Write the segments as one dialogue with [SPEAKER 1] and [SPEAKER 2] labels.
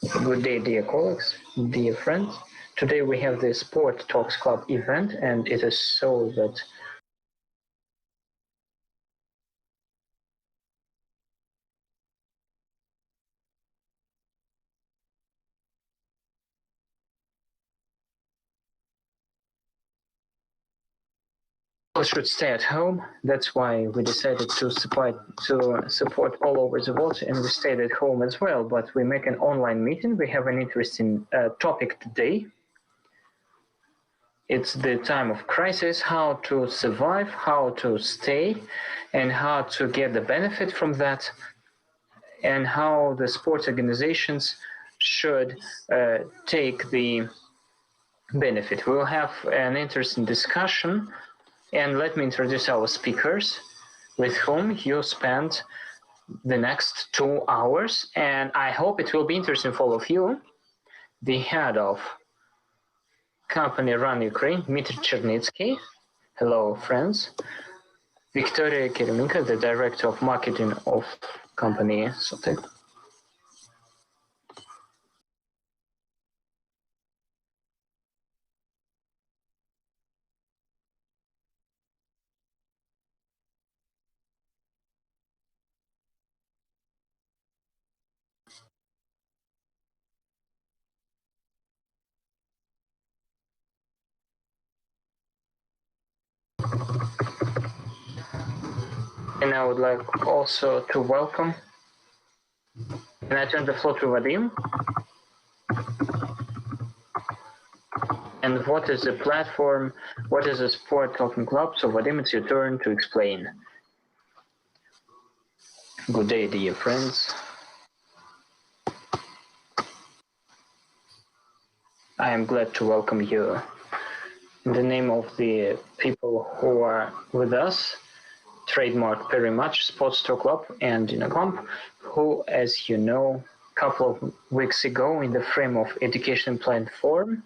[SPEAKER 1] Good day, dear colleagues, dear friends. Today we have the Sport Talks Club event, and it is so that people should stay at home. That's why we decided to support all over the world, and we stayed at home as well. But we make an online meeting. We have an interesting topic today. It's the time of crisis, how to survive, how to stay, and how to get the benefit from that, and how the sports organizations should take the benefit. We'll have an interesting discussion, and let me introduce our speakers with whom you spend the next 2 hours, and I hope it will be interesting for all of you. The head of company Run Ukraine, Dmitry Chernitsky. Hello, friends. Victoria Keremenko, the director of marketing of company Sotec. And I would like also to welcome, and I turn the floor to Vadim. And what is the platform? What is a sport talking club? So Vadim, it's your turn to explain. Good day, dear friends. I am glad to welcome you. In the name of the people who are with us, trademark very much Sports Talk Club and Dinacomp, who, as you know, a couple of weeks ago in the frame of education platform,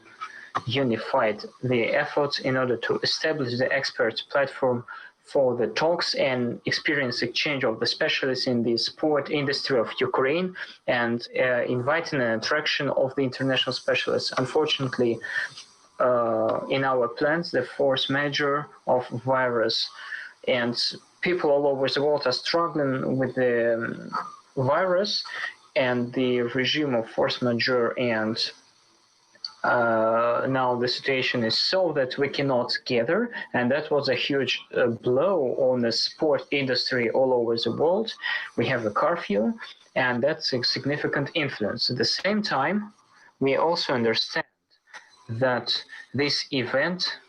[SPEAKER 1] unified the efforts in order to establish the experts platform for the talks and experience exchange of the specialists in the sport industry of Ukraine, and inviting an attraction of the international specialists. Unfortunately, in our plans, the force majeure of virus and people all over the world are struggling with the virus and the regime of force majeure, and now the situation is so that we cannot gather, and that was a huge blow on the sport industry all over the world. We have a curfew, and that's a significant influence. At the same time, we also understand that this event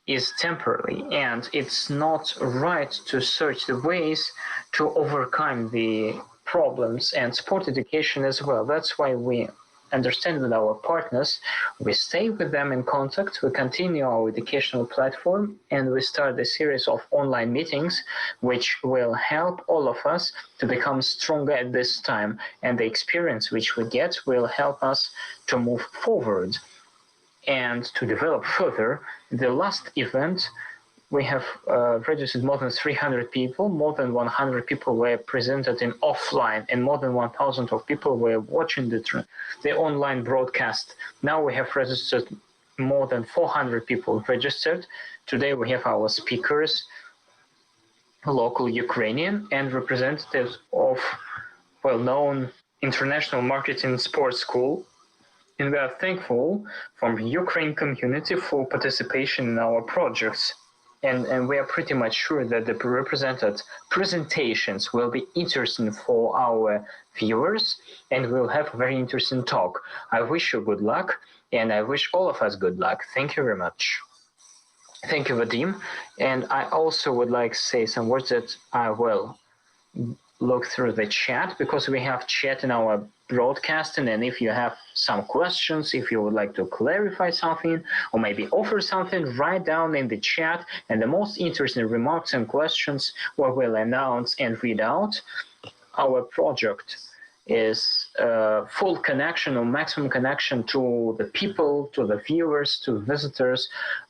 [SPEAKER 1] is temporary, and it's not right to search the ways to overcome the problems, and sport education as well. That's why we understand with our partners, we stay with them in contact, we continue our educational platform, and we start a series of online meetings which will help all of us to become stronger at this time, and the experience which we get will help us to move forward and to develop further. The last event, we have registered more than 300 people, more than 100 people were presented in offline, and more than 1,000 of people were watching the online broadcast. Now we have registered more than 400 people registered. Today we have our speakers, local Ukrainian and representatives of well-known international marketing sports school. And we are thankful from Ukraine community for participation in our projects. And we are pretty much sure that the represented presentations will be interesting for our viewers, and we'll have a very interesting talk. I wish you good luck, and I wish all of us good luck. Thank you very much. Thank you, Vadim. And I also would like to say some words that I will look through the chat, because we have chat in our broadcasting, and if you have some questions, if you would like to clarify something or maybe offer something, write down in the chat, and the most interesting remarks and questions we will announce and read out. Our project is full connection or maximum connection to the people, to the viewers, to visitors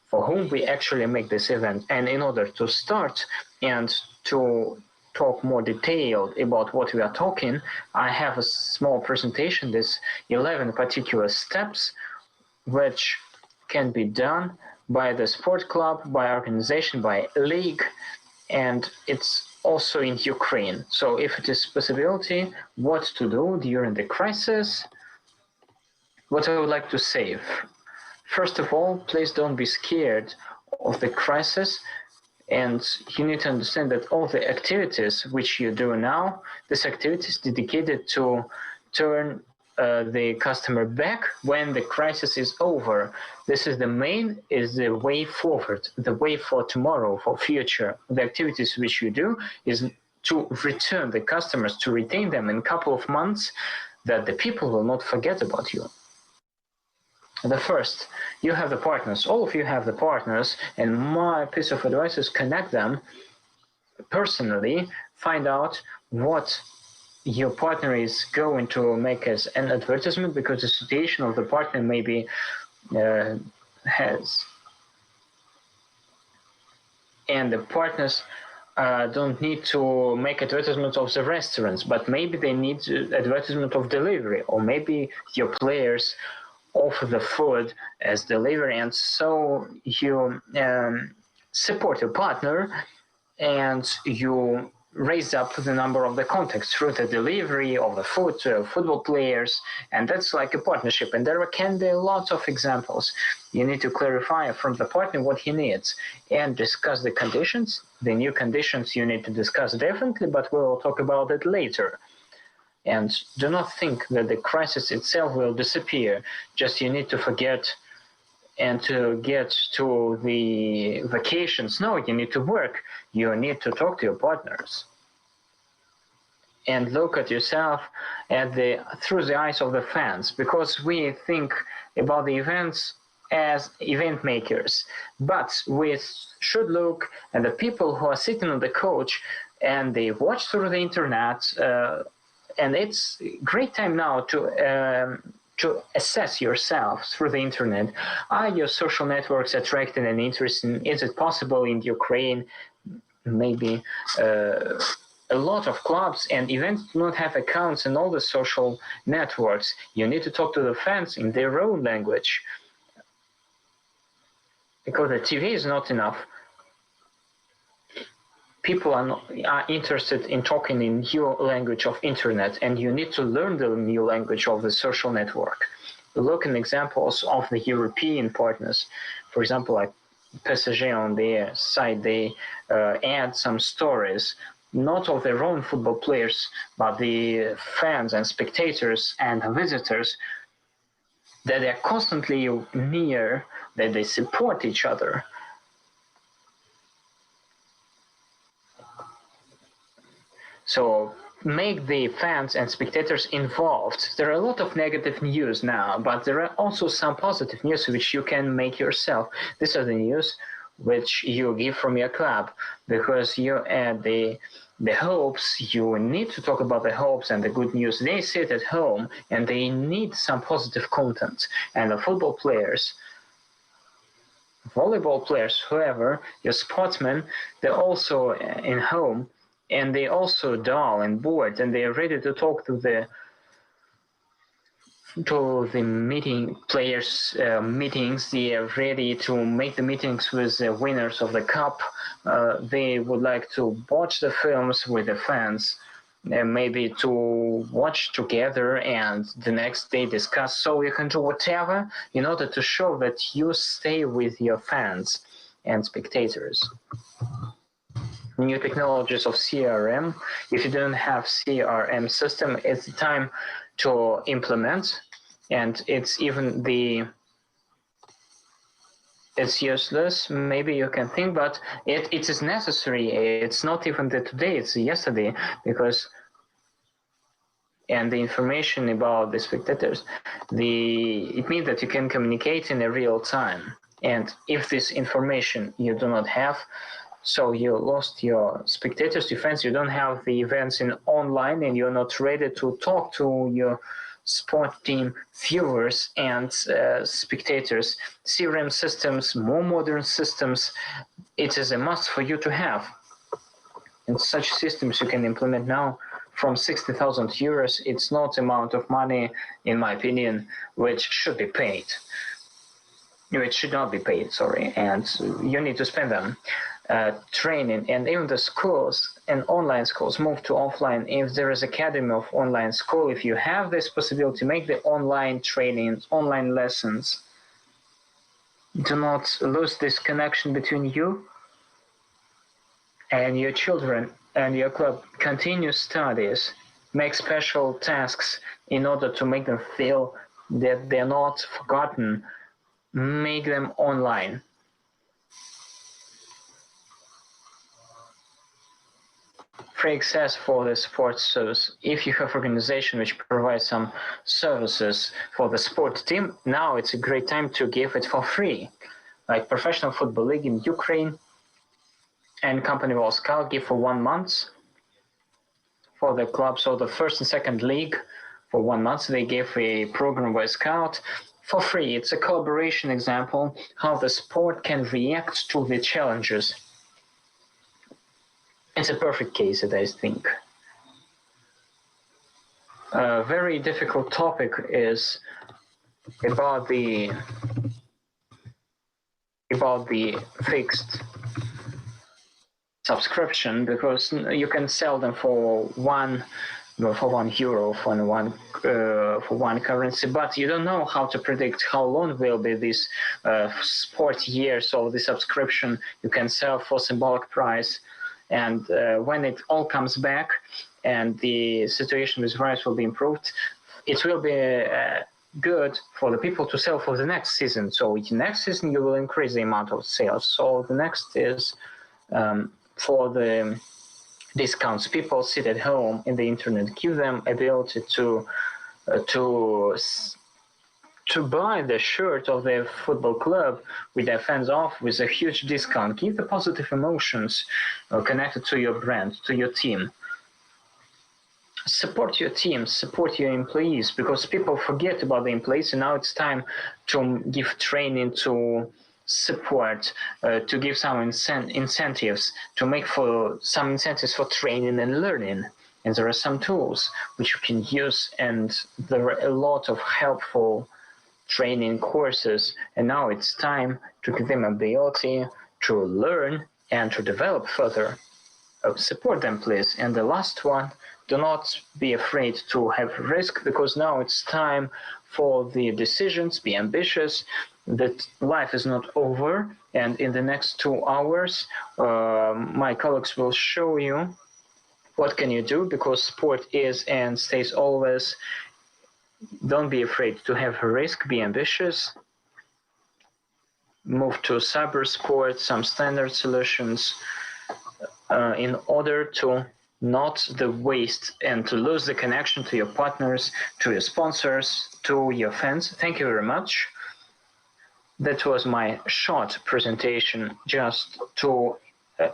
[SPEAKER 1] for whom we actually make this event. And in order to start and to talk more detailed about what we are talking, I have a small presentation, this 11 particular steps which can be done by the sport club, by organization, by league, and it's also in Ukraine. So if it is possibility, what to do during the crisis, what I would like to say. First of all, please don't be scared of the crisis. And you need to understand that all the activities which you do now, this activity is dedicated to turn the customer back when the crisis is over. This is the way forward, the way for tomorrow, for future. The activities which you do is to return the customers, to retain them in a couple of months, that the people will not forget about you. The first, you have the partners, all of you have the partners, and my piece of advice is connect them personally, find out what your partner is going to make as an advertisement, because the situation of the partner maybe has, and the partners don't need to make advertisements of the restaurants, but maybe they need advertisement of delivery, or maybe your players offer the food as delivery, and so you support your partner and you raise up the number of the contacts through the delivery of the food to football players, and that's like a partnership. And there can be lots of examples. You need to clarify from the partner what he needs and discuss the conditions. The new conditions you need to discuss definitely, but we will talk about it later. And do not think that the crisis itself will disappear. Just you need to forget and to get to the vacations. No, you need to work. You need to talk to your partners. And look at yourself through the eyes of the fans, because we think about the events as event makers. But we should look at the people who are sitting on the couch and they watch through the internet. And it's a great time now to assess yourself through the internet. Are your social networks attracting and interesting? Is it possible in Ukraine? Maybe a lot of clubs and events do not have accounts in all the social networks. You need to talk to the fans in their own language, because the TV is not enough. People are interested in talking in your language of internet, and you need to learn the new language of the social network. Look at examples of the European partners. For example, like PSG on their side, they add some stories, not of their own football players, but the fans and spectators and visitors, that they are constantly near, that they support each other. So make the fans and spectators involved. There are a lot of negative news now, but there are also some positive news which you can make yourself. These are the news which you give from your club, because you add the hopes. You need to talk about the hopes and the good news. They sit at home and they need some positive content. And the football players, volleyball players, whoever, your sportsmen, they're also in home, and they also dull and bored, and they are ready to talk to the players meetings. They are ready to make the meetings with the winners of the cup. They would like to watch the films with the fans, maybe to watch together and the next day discuss. So you can do whatever in order to show that you stay with your fans and spectators. New technologies of CRM. If you don't have CRM system, it's time to implement, and it's useless. Maybe you can think, but it is necessary. It's not even the today, it's yesterday, because and the information about the spectators, it means that you can communicate in a real time. And if this information you do not have, so you lost your spectators, your fans, you don't have the events in online, and you're not ready to talk to your sport team viewers and spectators. CRM systems, more modern systems, it is a must for you to have. And such systems you can implement now from 60,000 euros. It's not amount of money, in my opinion, which should be paid. It should not be paid, sorry, and you need to spend them. Training, and even the schools and online schools move to offline. If there is academy of online school, if you have this possibility, make the online trainings, online lessons. Do not lose this connection between you and your children and your club. Continue studies, make special tasks in order to make them feel that they're not forgotten. Make them online. Free access for the sports service. If you have organization which provides some services for the sport team, now it's a great time to give it for free. Like Professional Football League in Ukraine and company Volscal give for 1 month for the club. So the first and second league for 1 month, they gave a program by Scout for free. It's a collaboration example how the sport can react to the challenges. It's a perfect case, I think. A very difficult topic is about the fixed subscription, because you can sell them for €1 for one currency, but you don't know how to predict how long will be this sport year. So the subscription you can sell for symbolic price. And when it all comes back and the situation with virus will be improved, it will be good for the people to sell for the next season. So in the next season, you will increase the amount of sales. So the next is for the discounts. People sit at home in the internet, give them ability to buy the shirt of their football club with their fans off with a huge discount. Give the positive emotions connected to your brand, to your team. Support your team, support your employees, because people forget about the employees, and now it's time to give training, to support, to give some incentives, to make for some incentives for training and learning. And there are some tools which you can use, and there are a lot of helpful training courses, and now it's time to give them ability to learn and to develop further. Support them, please. And the last one, do not be afraid to have risk, because now it's time for the decisions. Be ambitious. That life is not over, and in the next 2 hours my colleagues will show you what can you do, because sport is and stays always. Don't be afraid to have a risk, be ambitious, move to cyber sport, some standard solutions, in order to not the waste and to lose the connection to your partners, to your sponsors, to your fans. Thank you very much. That was my short presentation just to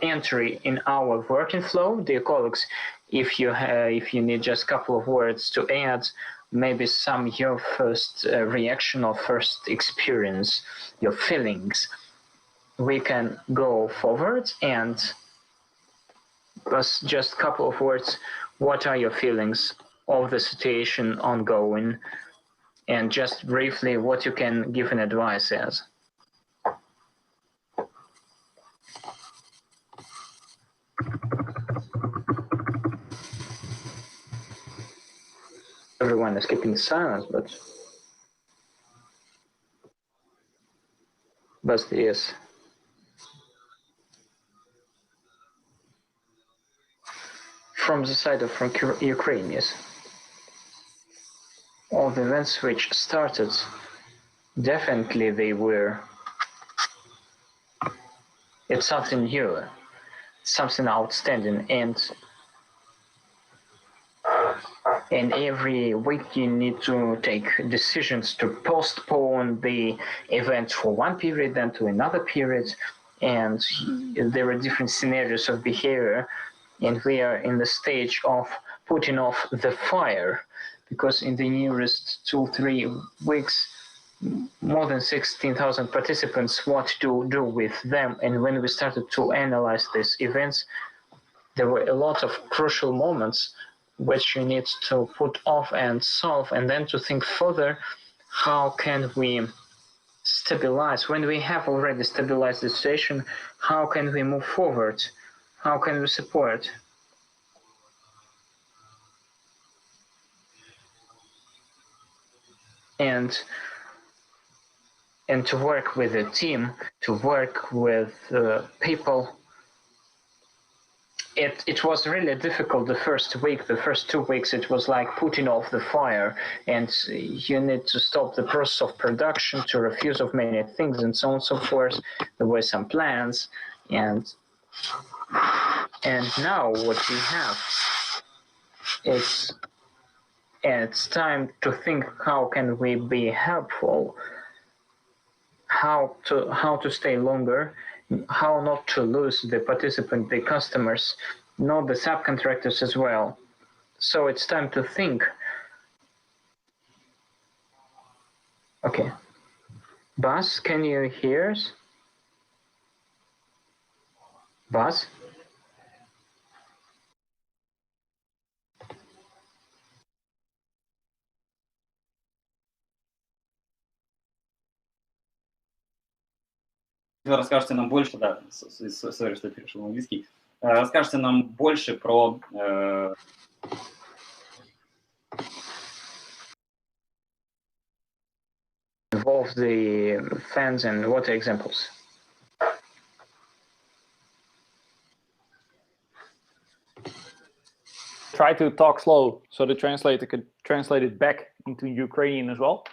[SPEAKER 1] entry in our working flow. Dear colleagues, if you need just a couple of words to add, maybe some your first reaction or first experience, your feelings, we can go forward. And just a couple of words, what are your feelings of the situation ongoing, and just briefly what you can give an advice as. Everyone is keeping silence, but yes. From the side of Ukraine, yes. All the events which started, definitely it's something new, something outstanding, and every week you need to take decisions to postpone the event for one period then to another period, and there are different scenarios of behavior, and we are in the stage of putting off the fire, because in the nearest 2-3 weeks, more than 16,000 participants, what to do with them. And when we started to analyze these events, there were a lot of crucial moments which you need to put off and solve, and then to think further, how can we stabilize when we have already stabilized the situation? How can we move forward? How can we support? And to work with a team, to work with people. It was really difficult the first week. The first 2 weeks, it was like putting off the fire, and you need to stop the process of production, to refuse of many things, and so on and so forth. There were some plans, and now what we have, it's time to think, how can we be helpful, how to stay longer, how not to lose the participant, the customers, not the subcontractors as well. So it's time to think. Okay. Bas, can you hear us? Bas?
[SPEAKER 2] Вы расскажете нам больше, да, сори, что я перешел на английский. Расскажите нам больше про
[SPEAKER 1] involve the fans, and what are examples?
[SPEAKER 3] Try to talk slow so the translator could translate it back into Ukrainian as well.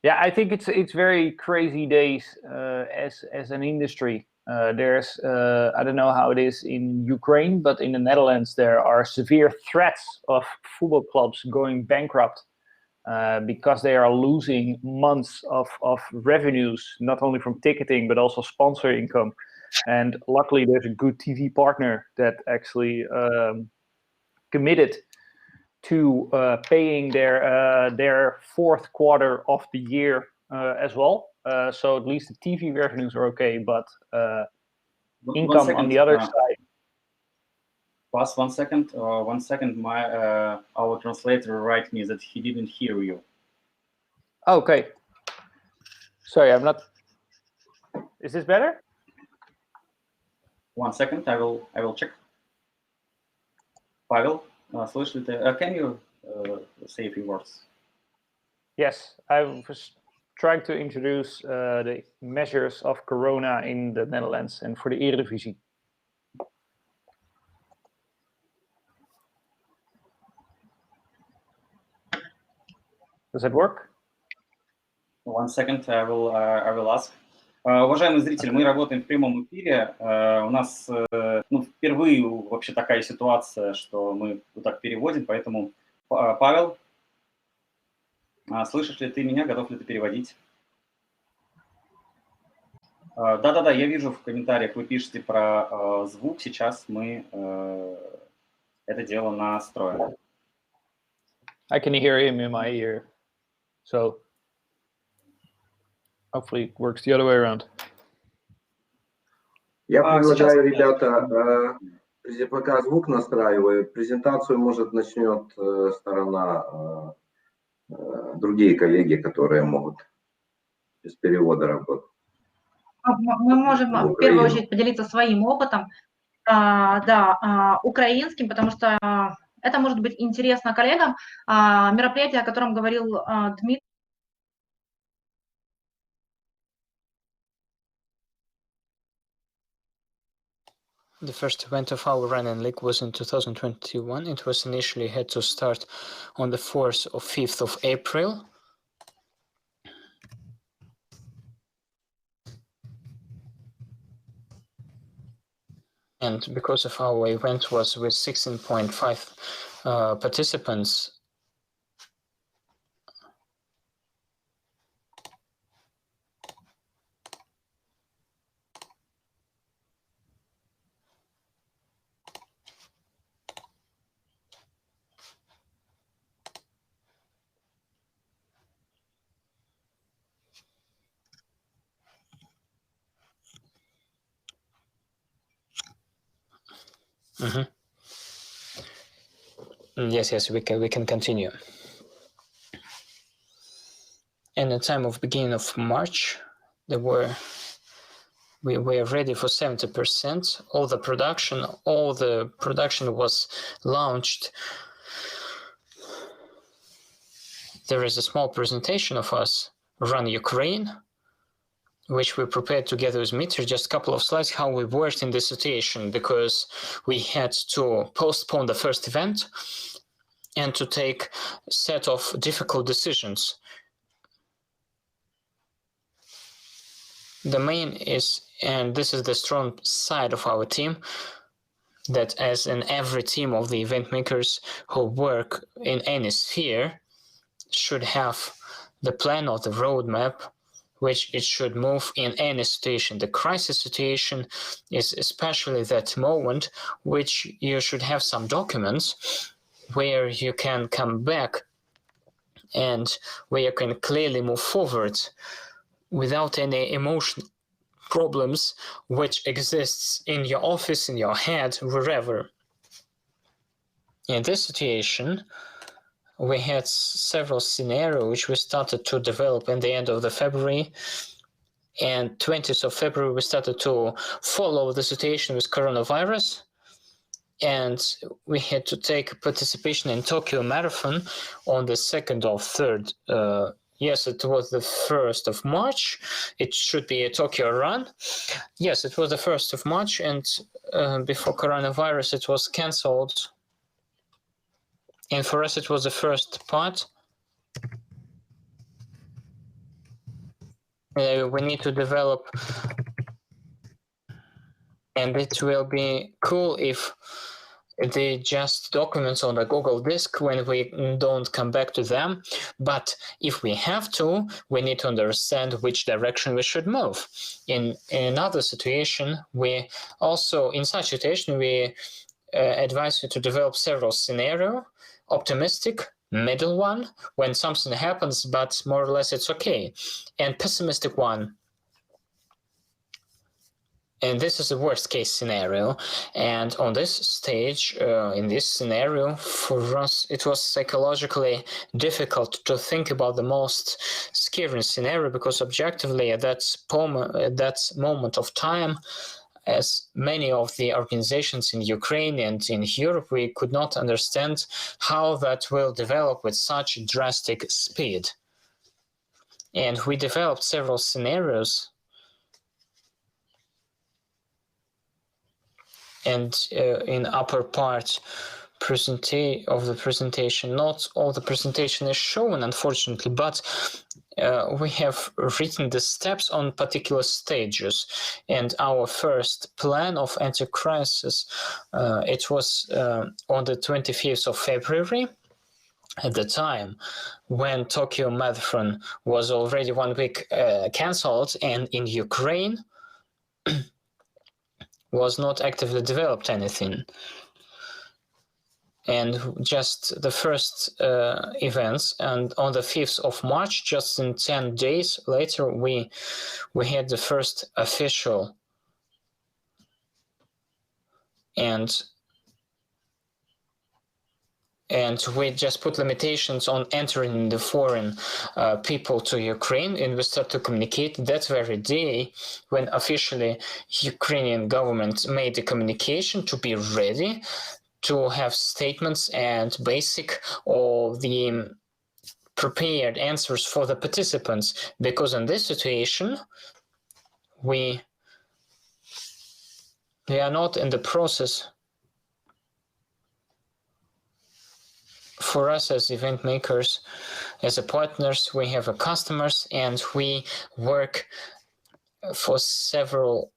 [SPEAKER 3] Yeah, I think it's very crazy days as an industry. There's I don't know how it is in Ukraine, but in the Netherlands there are severe threats of football clubs going bankrupt because they are losing months of revenues, not only from ticketing but also sponsor income. And luckily there's a good TV partner that actually committed to paying their fourth quarter of the year as well. So at least the TV revenues are okay, but income on the other side.
[SPEAKER 2] Plus, 1 second. 1 second. Our translator write me that he didn't hear you.
[SPEAKER 3] Okay. Sorry, I'm not. Is this better?
[SPEAKER 2] 1 second. I will check. Pavel, слышишь ли ты? Can you say a few words?
[SPEAKER 3] Yes, I was trying to introduce the measures of Corona in the Netherlands and for the Eredivisie. Does that work?
[SPEAKER 2] 1 second, I will ask. Уважаемые зрители, мы работаем в прямом эфире. У нас впервые вообще такая ситуация, что мы вот так переводим, поэтому, Павел, слышишь ли ты меня, готов ли ты переводить? Да, я вижу в комментариях, вы пишете про звук, сейчас мы это дело настроим.
[SPEAKER 3] I can hear him in my ear, so hopefully it works the other way around.
[SPEAKER 4] Я предлагаю, ребята, пока звук настраиваю, презентацию, может, начнет сторона, другие коллеги, которые могут без перевода работать.
[SPEAKER 5] Мы можем в первую очередь поделиться своим опытом, украинским, потому что это может быть интересно коллегам. Мероприятие, о котором говорил Дмитрий.
[SPEAKER 1] The first event of our running league was in 2021. It was initially had to start on the 4th or 5th of April. And because of our event was with 16.5 participants, Yes, we can continue. And at the time of beginning of March, we were ready for 70%. All the production was launched. There is a small presentation of us, Run Ukraine, which we prepared together with Dmitry, just a couple of slides, how we worked in this situation, because we had to postpone the first event and to take a set of difficult decisions. The main is, and this is the strong side of our team, that as in every team of the event makers who work in any sphere should have the plan or the roadmap which it should move in any situation. The crisis situation is especially that moment which you should have some documents where you can come back and where you can clearly move forward without any emotional problems which exists in your office, in your head, wherever. In this situation, we had several scenarios which we started to develop in the end of the February, and 20th of February we started to follow the situation with coronavirus, and we had to take participation in Tokyo Marathon on the 2nd or 3rd. Yes, it was the 1st of March. It should be a Tokyo run. Yes, it was the 1st of March, and before coronavirus it was cancelled. And for us it was the first part. We need to develop, and it will be cool if they just documents on the Google Disk when we don't come back to them. But if we have to, we need to understand which direction we should move. In another situation, we also, in such situation, we advise you to develop several scenarios: optimistic, middle one, when something happens, but more or less it's okay, and pessimistic one. And this is the worst case scenario. And on this stage, in this scenario, for us, it was psychologically difficult to think about the most scary scenario, because objectively at that moment of time, as many of the organizations in Ukraine and in Europe, we could not understand how that will develop with such drastic speed. And we developed several scenarios. And in upper part of the presentation, not all the presentation is shown, unfortunately, but we have written the steps on particular stages. And our first plan of anti-crisis, it was on the 25th of February, at the time when Tokyo Marathon was already 1 week cancelled, and in Ukraine was not actively developed anything. And just the first events, and on the 5th of March, just in 10 days later, we had the first official, and we just put limitations on entering the foreign people to Ukraine, and we start to communicate that very day when officially Ukrainian government made the communication to be ready to have statements and basic or the prepared answers for the participants, because in this situation we are not in the process. For us as event makers, as a partners, we have a customers, and we work for several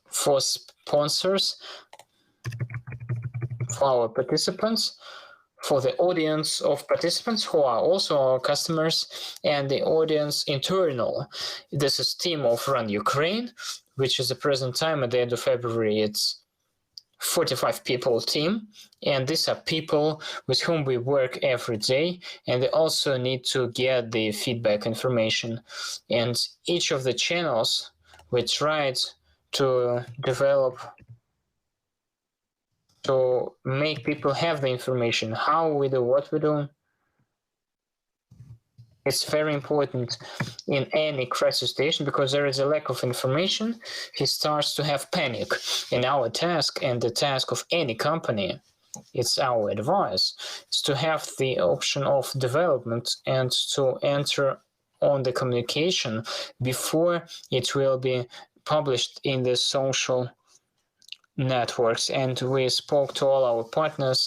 [SPEAKER 1] for sponsors, for our participants, for the audience of participants who are also our customers, and the audience internal. This is team of Run Ukraine, which is the present time at the end of February. It's 45 people team, and these are people with whom we work every day, and they also need to get the feedback information. And each of the channels we tried to develop to make people have the information, how we do, what we do. It's very important in any crisis situation because there is a lack of information. He starts to have panic. And our task and the task of any company, it's our advice, is to have the option of development and to enter on the communication before it will be published in the social networks. And we spoke to all our partners,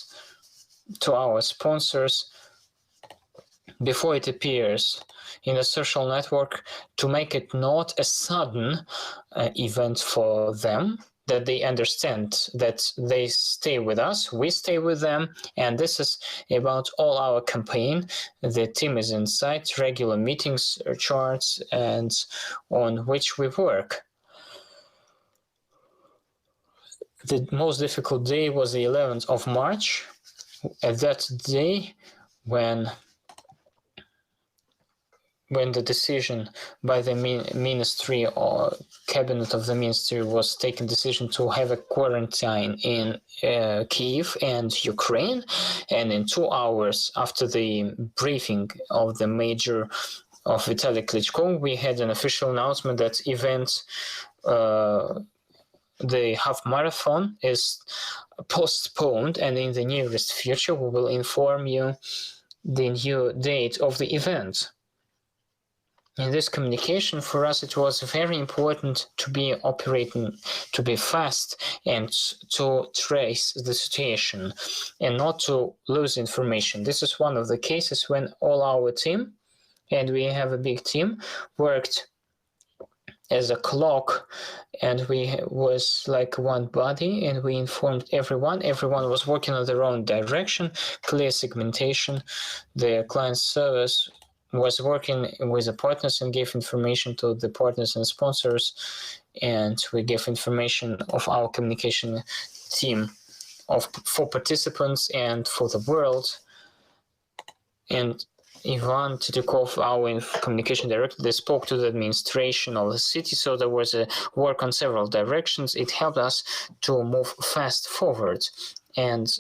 [SPEAKER 1] to our sponsors, before it appears in a social network, to make it not a sudden event for them, that they understand that they stay with us, we stay with them, and this is about all our campaign. The team is inside, regular meetings, charts, and on which we work. The most difficult day was the 11th of March. At that day, when the decision by the ministry or cabinet of the ministry was taken, decision to have a quarantine in Kyiv and Ukraine, and in 2 hours after the briefing of the major of Vitaly Klitschko, we had an official announcement that event, the half marathon, is postponed, and in the nearest future we will inform you the new date of the event. In this communication, for us, it was very important to be operating, to be fast, and to trace the situation, and not to lose information. This is one of the cases when all our team, and we have a big team, worked as a clock, and we was like one body, and we informed everyone. Everyone was working on their own direction, clear segmentation. The client service was working with the partners and gave information to the partners and sponsors, and we gave information of our communication team for participants and for the world. And Ivan Titukov, our communication director, they spoke to the administration of the city, so there was a work on several directions. It helped us to move fast forward. And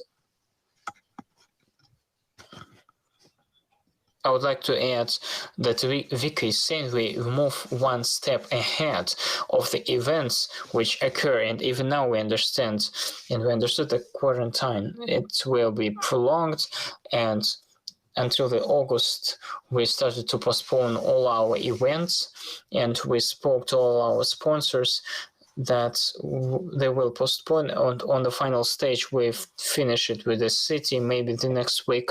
[SPEAKER 1] I would like to add that Vika is saying we move one step ahead of the events which occur, and even now we understand, and we understood the quarantine, it will be prolonged, and until the August we started to postpone all our events, and we spoke to all our sponsors that they will postpone on the final stage. We've finished it with the city. Maybe the next week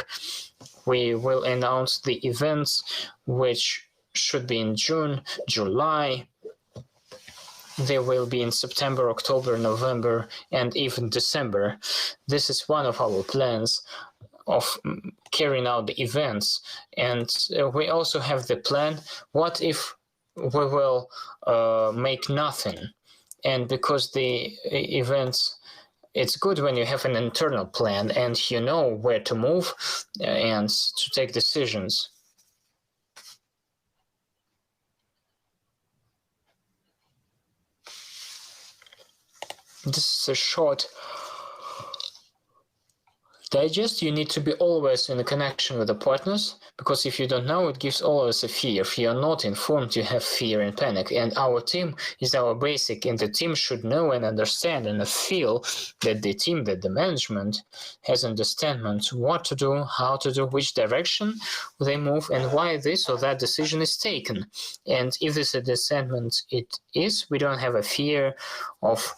[SPEAKER 1] we will announce the events, which should be in June, July. They will be in September, October, November, and even December. This is one of our plans of carrying out the events. And we also have the plan, what if we will make nothing? And because the events, it's good when you have an internal plan and you know where to move and to take decisions. This is a short digest. You need to be always in a connection with the partners, because if you don't know, it gives always a fear. If you're not informed, you have fear and panic. And our team is our basic, and the team should know and understand and feel that the team, that the management has understanding what to do, how to do, which direction they move, and why this or that decision is taken. And if this understanding it is, we don't have a fear of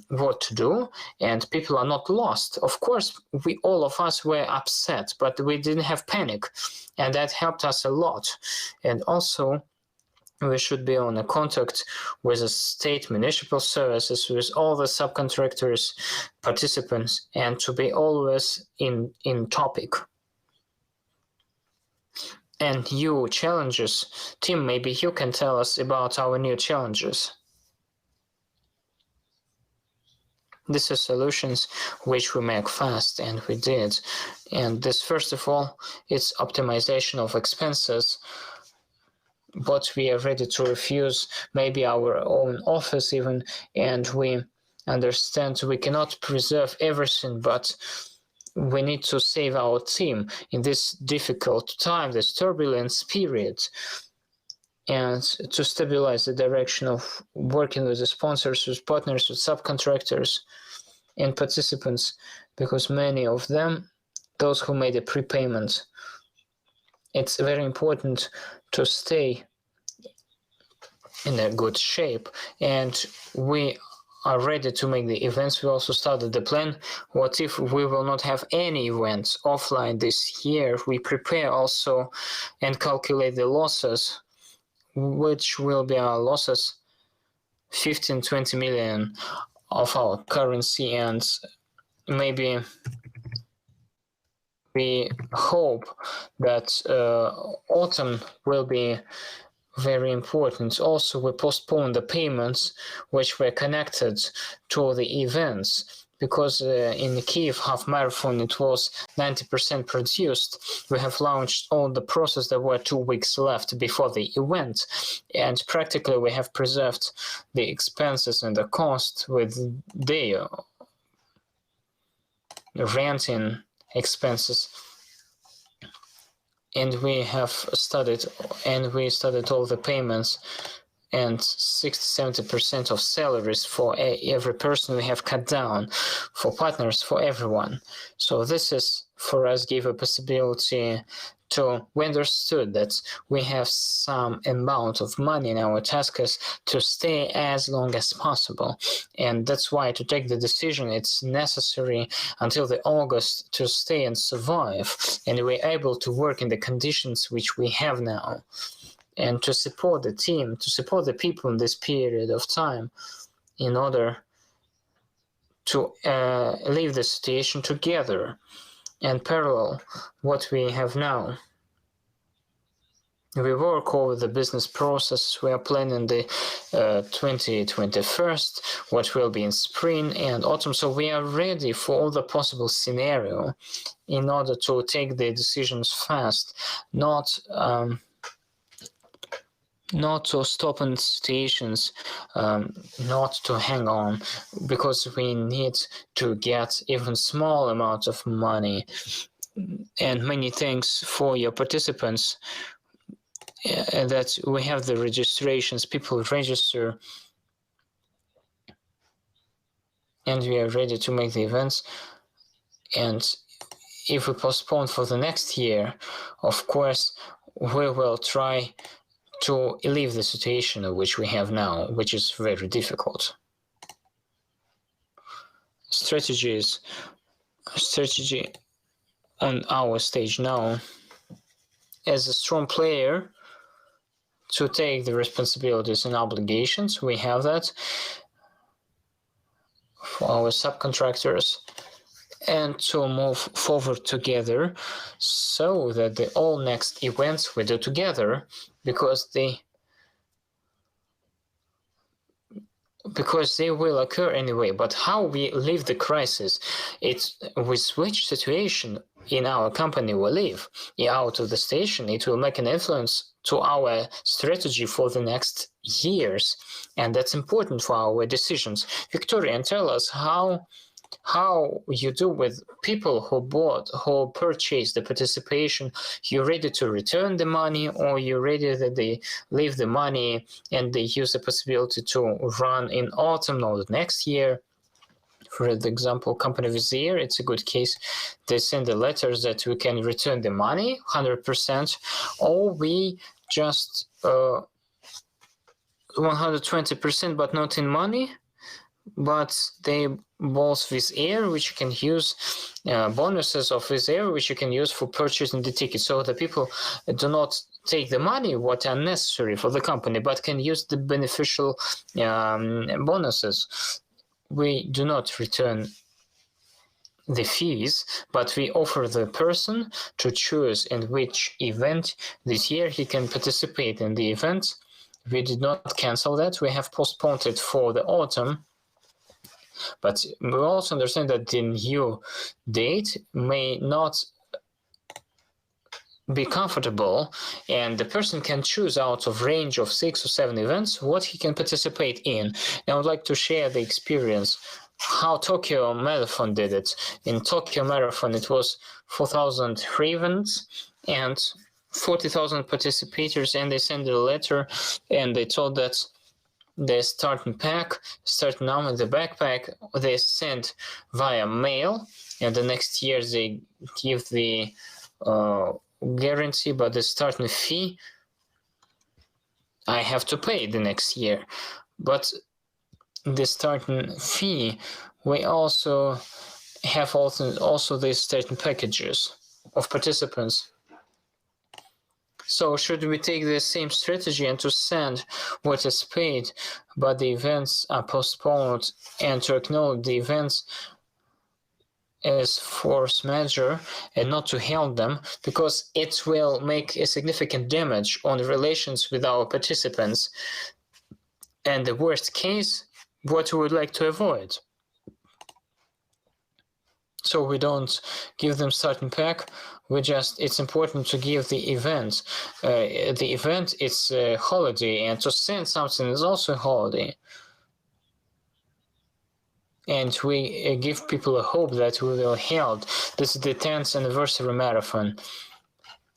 [SPEAKER 1] what to do, and people are not lost. Of course, all of us were upset, but we didn't have panic, and that helped us a lot. And also, we should be on a contact with the state municipal services, with all the subcontractors, participants, and to be always in topic. And new challenges. Tim, maybe you can tell us about our new challenges. These are solutions which we make fast, and we did. And this, first of all, it's optimization of expenses, but we are ready to refuse maybe our own office even, and we understand we cannot preserve everything, but we need to save our team in this difficult time, this turbulence period, and to stabilize the direction of working with the sponsors, with partners, with subcontractors and participants, because many of them, those who made a prepayment, it's very important to stay in a good shape, and we are ready to make the events. We also started the plan. What if we will not have any events offline this year? We prepare also and calculate the losses, which will be our losses, 15-20 million of our currency, and maybe we hope that autumn will be very important. Also, we postponed the payments which were connected to the events, because in the Kyiv half marathon it was 90% produced. We have launched all the process. There were 2 weeks left before the event, and practically we have preserved the expenses and the cost with the renting expenses. And we have started all the payments, and 60-70% of salaries for every person we have cut down, for partners, for everyone. So this is, for us, gave a possibility to, we understood that we have some amount of money in our taskers to stay as long as possible. And that's why to take the decision, it's necessary until the August to stay and survive. And we're able to work in the conditions which we have now, and to support the team, to support the people in this period of time, in order to leave the situation together and parallel what we have now. We work over the business process. We are planning the 2021, what will be in spring and autumn. So we are ready for all the possible scenario in order to take the decisions fast, not to stop in situations, not to hang on, because we need to get even small amount of money. And many thanks for your participants, that we have the registrations, people register, and we are ready to make the events. And if we postpone for the next year, of course, we will try to leave the situation which we have now, which is very difficult. Strategy on our stage now, as a strong player, to take the responsibilities and obligations. We have that for our subcontractors, and to move forward together, so that the all next events we do together, because they will occur anyway. But how we leave the crisis, it's with which situation in our company we live out of the station, it will make an influence to our strategy for the next years, and that's important for our decisions. Victoria, and tell us how you do with people who purchased the participation. You ready to return the money, or you ready that they leave the money and they use the possibility to run in autumn or the next year? For example, company Vizier, it's a good case. They send the letters that we can return the money 100%, or we just 120%, but not in money. But they both Vizier, which you can use bonuses of Vizier, which you can use for purchasing the ticket. So the people do not take the money what are necessary for the company, but can use the beneficial bonuses. We do not return the fees, but we offer the person to choose in which event this year he can participate in the event. We did not cancel that. We have postponed it for the autumn. But we also understand that the new date may not be comfortable, and the person can choose out of range of 6 or 7 events what he can participate in. And I would like to share the experience how Tokyo Marathon did it. In Tokyo Marathon, it was 4,003 events and 40,000 participators, and they sent a letter and they told that the starting now in the backpack, they sent via mail, and the next year they give the guarantee, but the starting fee I have to pay the next year. But the starting fee, we also have also the starting packages of participants. So should we take the same strategy and to send what is paid, but the events are postponed, and to acknowledge the events as force majeure and not to help them, because it will make a significant damage on the relations with our participants, and the worst case, what we would like to avoid. So we don't give them starting pack. It's important to give the event. The event is a holiday, and to send something is also a holiday. And we give people a hope that we will held. This is the 10th anniversary marathon.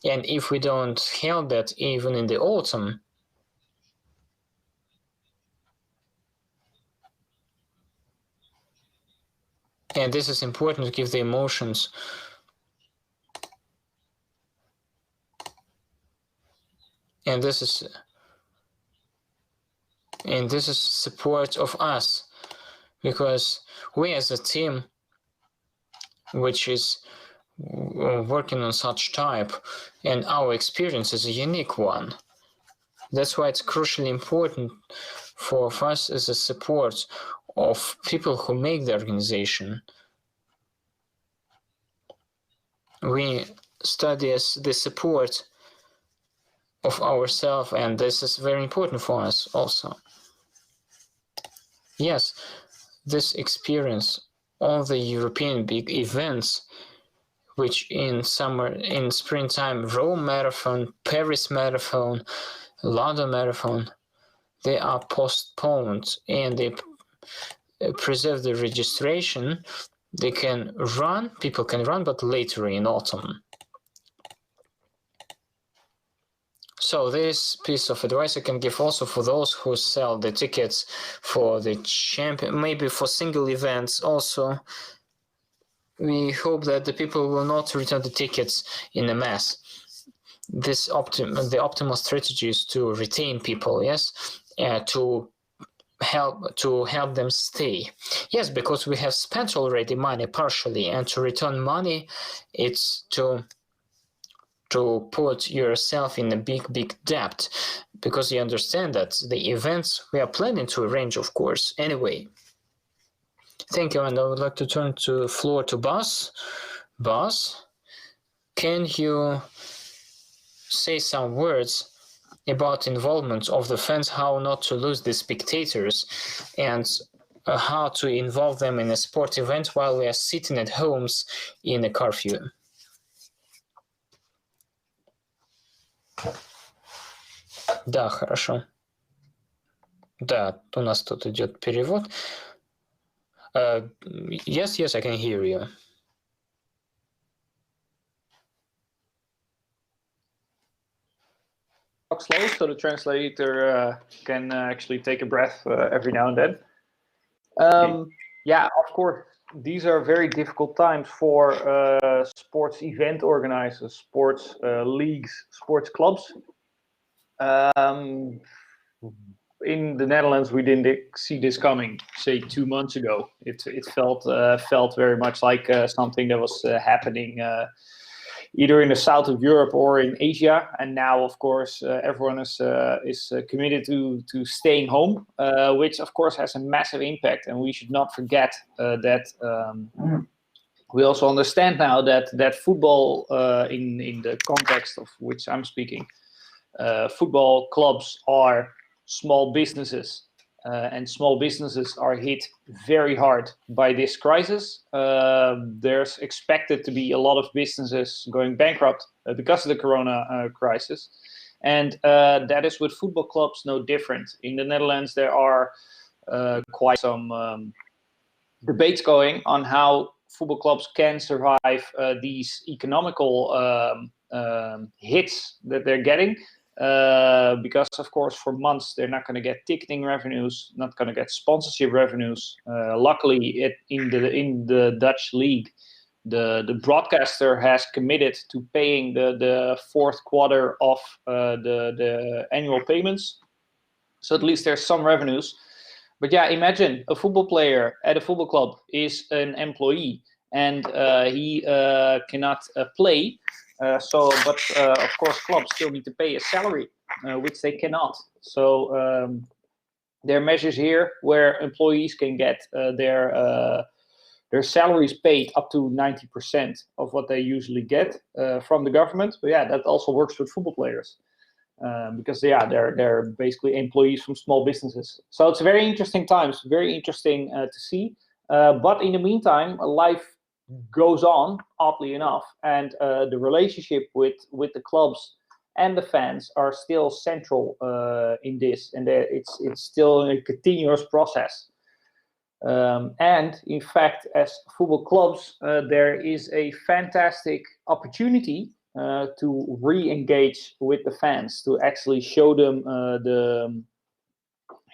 [SPEAKER 1] And if we don't held that even in the autumn, and this is important to give the emotions. And this is support of us, because we as a team, which is working on such type, and our experience is a unique one. That's why it's crucially important for us as a support of people who make the organization. We study as the support of ourselves, and this is very important for us also. Yes, this experience, all the European big events, which in summer, in springtime, Rome Marathon, Paris Marathon, London Marathon, they are postponed, and they preserve the registration. They can run, people can run, but later in autumn. So this piece of advice I can give also for those who sell the tickets for the champion, maybe for single events also. We hope that the people will not return the tickets in a mass. The optimal strategy is to retain people, yes, to help them stay. Yes, because we have spent already money partially, and to return money, it's to put yourself in a big debt, because you understand that the events we are planning to arrange, of course, anyway. Thank you, and I would like to turn the floor to Bas. Bas, can you say some words about involvement of the fans, how not to lose the spectators, and how to involve them in a sport event while we are sitting at homes in a curfew? Да, хорошо. Да, у нас тут идет перевод. Yes, I can hear you.
[SPEAKER 3] Talk slow so the translator can actually take a breath every now and then. Yeah, of course, these are very difficult times for sports event organizers, sports leagues, sports clubs. In the Netherlands, we didn't see this coming, say 2 months ago. It felt very much like something that was happening either in the south of Europe or in Asia. And now, of course, everyone is committed to staying home, which of course has a massive impact. And we should not forget that we also understand now that football, in the context of which I'm speaking, football clubs are small businesses and small businesses are hit very hard by this crisis. There's expected to be a lot of businesses going bankrupt because of the corona crisis. And that is with football clubs no different. In the Netherlands, there are quite some debates going on how football clubs can survive these economical hits that they're getting. Because of course for months they're not going to get ticketing revenues, not going to get sponsorship revenues. Luckily, in the Dutch league, the broadcaster has committed to paying the fourth quarter of the annual payments, so at least there's some revenues. But yeah, imagine a football player at a football club is an employee and he cannot play. But of course, clubs still need to pay a salary, which they cannot. So there are measures here where employees can get their salaries paid up to 90% of what they usually get from the government. But yeah, that also works with football players because they're basically employees from small businesses. So it's very interesting times, very interesting to see. But in the meantime, life goes on, oddly enough, and the relationship with the clubs and the fans are still central in this, and it's still a continuous process. And in fact, as football clubs, there is a fantastic opportunity to re-engage with the fans, to actually show them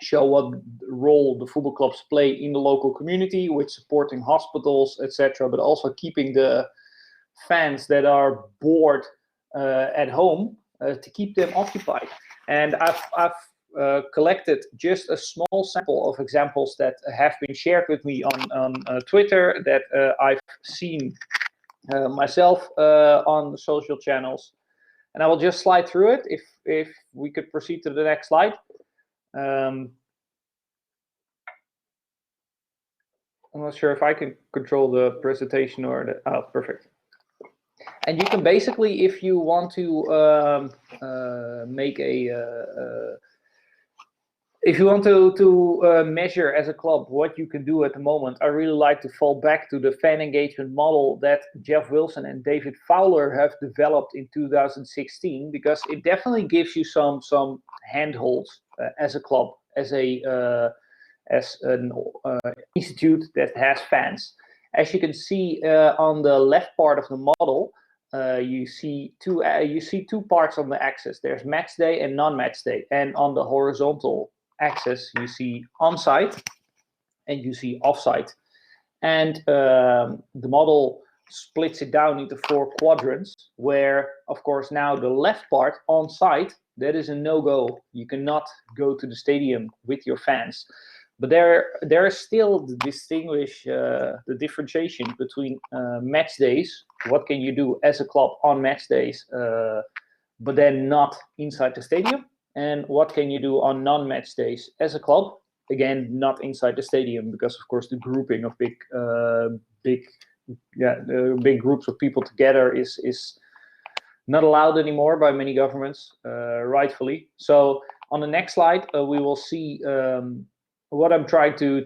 [SPEAKER 3] show what role the football clubs play in the local community with supporting hospitals, etc., but also keeping the fans that are bored at home to keep them occupied. And I've collected just a small sample of examples that have been shared with me on Twitter, that I've seen myself on the social channels, and I will just slide through it if we could proceed to the next slide. I'm not sure if I can control the presentation or the, oh, perfect. And you can basically, if you want to make if you want to measure as a club what you can do at the moment, I really like to fall back to the fan engagement model that Jeff Wilson and David Fowler have developed in 2016, because it definitely gives you some handholds as a club, as an institute that has fans. As you can see on the left part of the model, you see two parts on the axis. There's match day and non-match day, and on the horizontal axis you see on-site and you see off-site. And the model splits it down into 4 quadrants, where of course now the left part, on-site, that is a no-go. You cannot go to the stadium with your fans. But there is still the the differentiation between match days. What can you do as a club on match days, but then not inside the stadium? And what can you do on non-match days as a club? Again, not inside the stadium, because of course the grouping of big groups of people together is not allowed anymore by many governments, rightfully. So on the next slide, we will see. What I'm trying to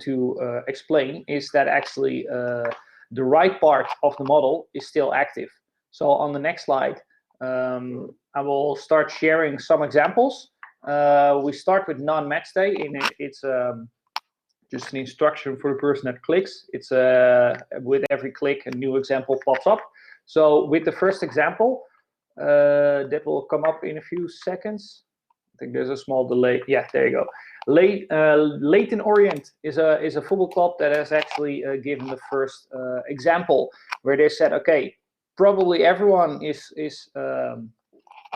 [SPEAKER 3] explain is that actually the right part of the model is still active. So on the next slide, I will start sharing some examples. We start with non-match day, and it's just an instruction for the person that clicks. It's with every click, a new example pops up. So with the first example, that will come up in a few seconds. I think there's a small delay. Yeah, there you go. Leyton Orient is a football club that has actually given the first example, where they said, okay, probably everyone is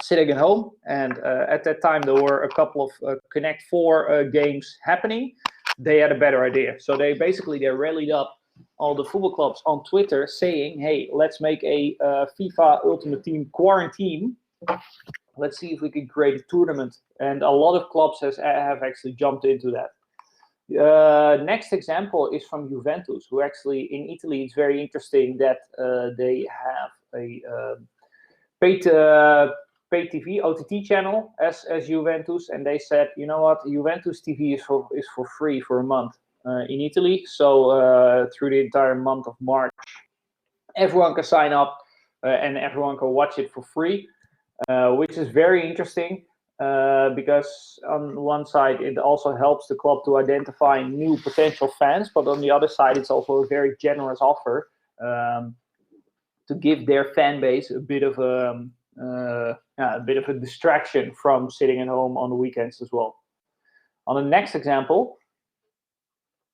[SPEAKER 3] sitting at home, and at that time there were a couple of Connect 4 games happening. They had a better idea, so they rallied up all the football clubs on Twitter saying, hey, let's make a FIFA Ultimate Team quarantine. Let's see if we can create a tournament. And a lot of clubs have actually jumped into that. Next example is from Juventus, who actually in Italy, it's very interesting that they have a pay TV OTT channel as Juventus, and they said, you know what, Juventus TV is for free for a month in Italy. So through the entire month of March, everyone can sign up and everyone can watch it for free, which is very interesting. Because on one side it also helps the club to identify new potential fans, but on the other side it's also a very generous offer to give their fan base a bit of a distraction from sitting at home on the weekends as well. On the next example,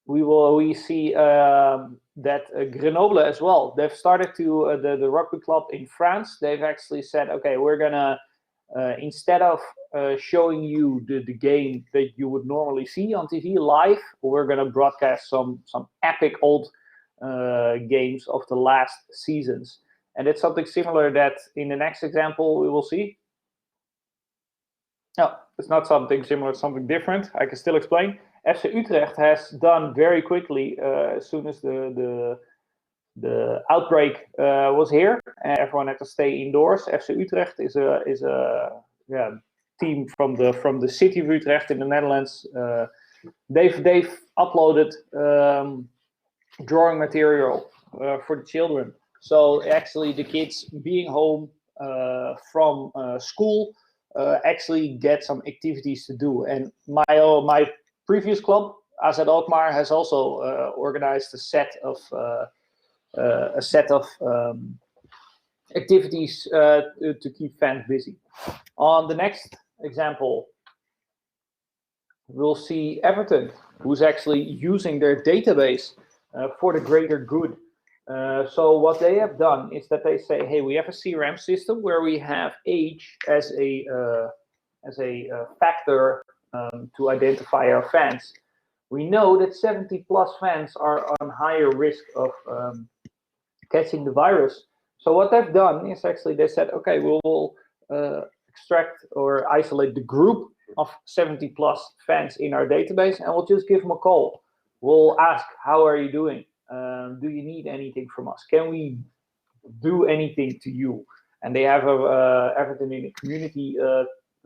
[SPEAKER 3] we see that Grenoble as well. They've started to the rugby club in France. They've actually said, okay, we're gonna instead of showing you the game that you would normally see on TV live, we're going to broadcast some epic old games of the last seasons. And it's something similar that in the next example we will see. No, it's not something similar, it's something different. I can still explain. FC Utrecht has done very quickly as soon as the outbreak was here, and everyone had to stay indoors. FC Utrecht is a team from the city of Utrecht in the Netherlands. They've uploaded drawing material for the children. So actually, the kids being home from school actually get some activities to do. And my previous club, AZ Alkmaar, has also organized a set of activities to keep fans busy. On the next example, we'll see Everton, who's actually using their database for the greater good. So what they have done is that they say, hey, we have a CRM system where we have age as a factor to identify our fans. We know that 70+ fans are on higher risk of catching the virus. So what they've done is actually they said, okay, we will extract or isolate the group of 70+ fans in our database, and we'll just give them a call. We'll ask, how are you doing? Do you need anything from us? Can we do anything to you? And they have Everton in a community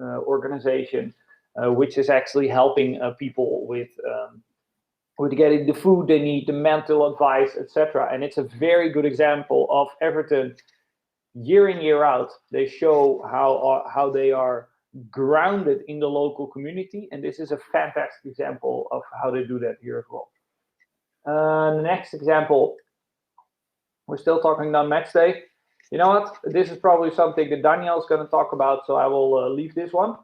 [SPEAKER 3] organization, which is actually helping people with getting the food they need, the mental advice, etc. And it's a very good example of Everton, year in, year out. They show how they are grounded in the local community, and this is a fantastic example of how they do that here as well. The next example, we're still talking about match day. You know what? This is probably something that Daniel is going to talk about, so I will leave this one.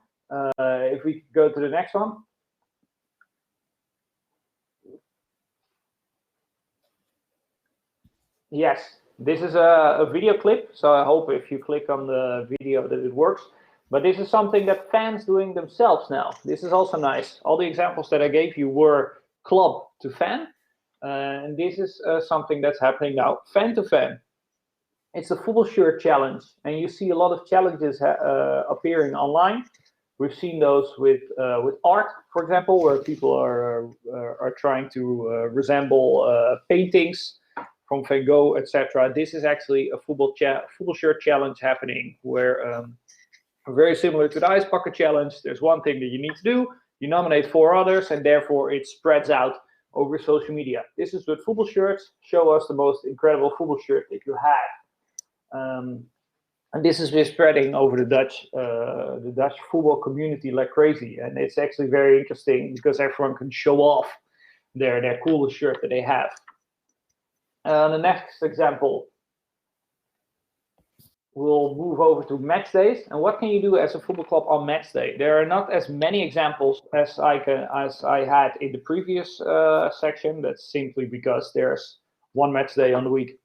[SPEAKER 3] If we go to the next one. Yes, this is a video clip, so I hope if you click on the video that it works. But this is something that fans doing themselves now. This is also nice. All the examples that I gave you were club to fan. And this is something that's happening now, fan to fan. It's the football shirt challenge, and you see a lot of challenges appearing online. We've seen those with art, for example, where people are trying to resemble paintings from Van Gogh, etc. This is actually a football shirt challenge happening, where very similar to the Ice Bucket Challenge. There's one thing that you need to do. You nominate 4 others, and therefore it spreads out over social media. This is with football shirts. Show us the most incredible football shirt that you have. And this has been spreading over the Dutch football community like crazy. And it's actually very interesting because everyone can show off their coolest shirt that they have. The next example, we'll move over to match days. And what can you do as a football club on match day? There are not as many examples as I had in the previous section. That's simply because there's one match day on the week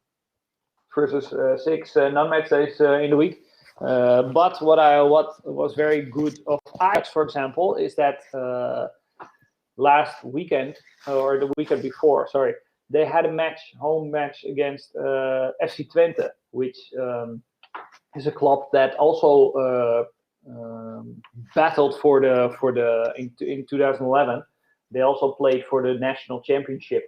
[SPEAKER 3] versus 6 non-match days in the week. But what was very good of Ajax, for example, is that last weekend, or the weekend before, sorry, they had a home match against FC Twente, which is a club that also battled in 2011. They also played for the national championship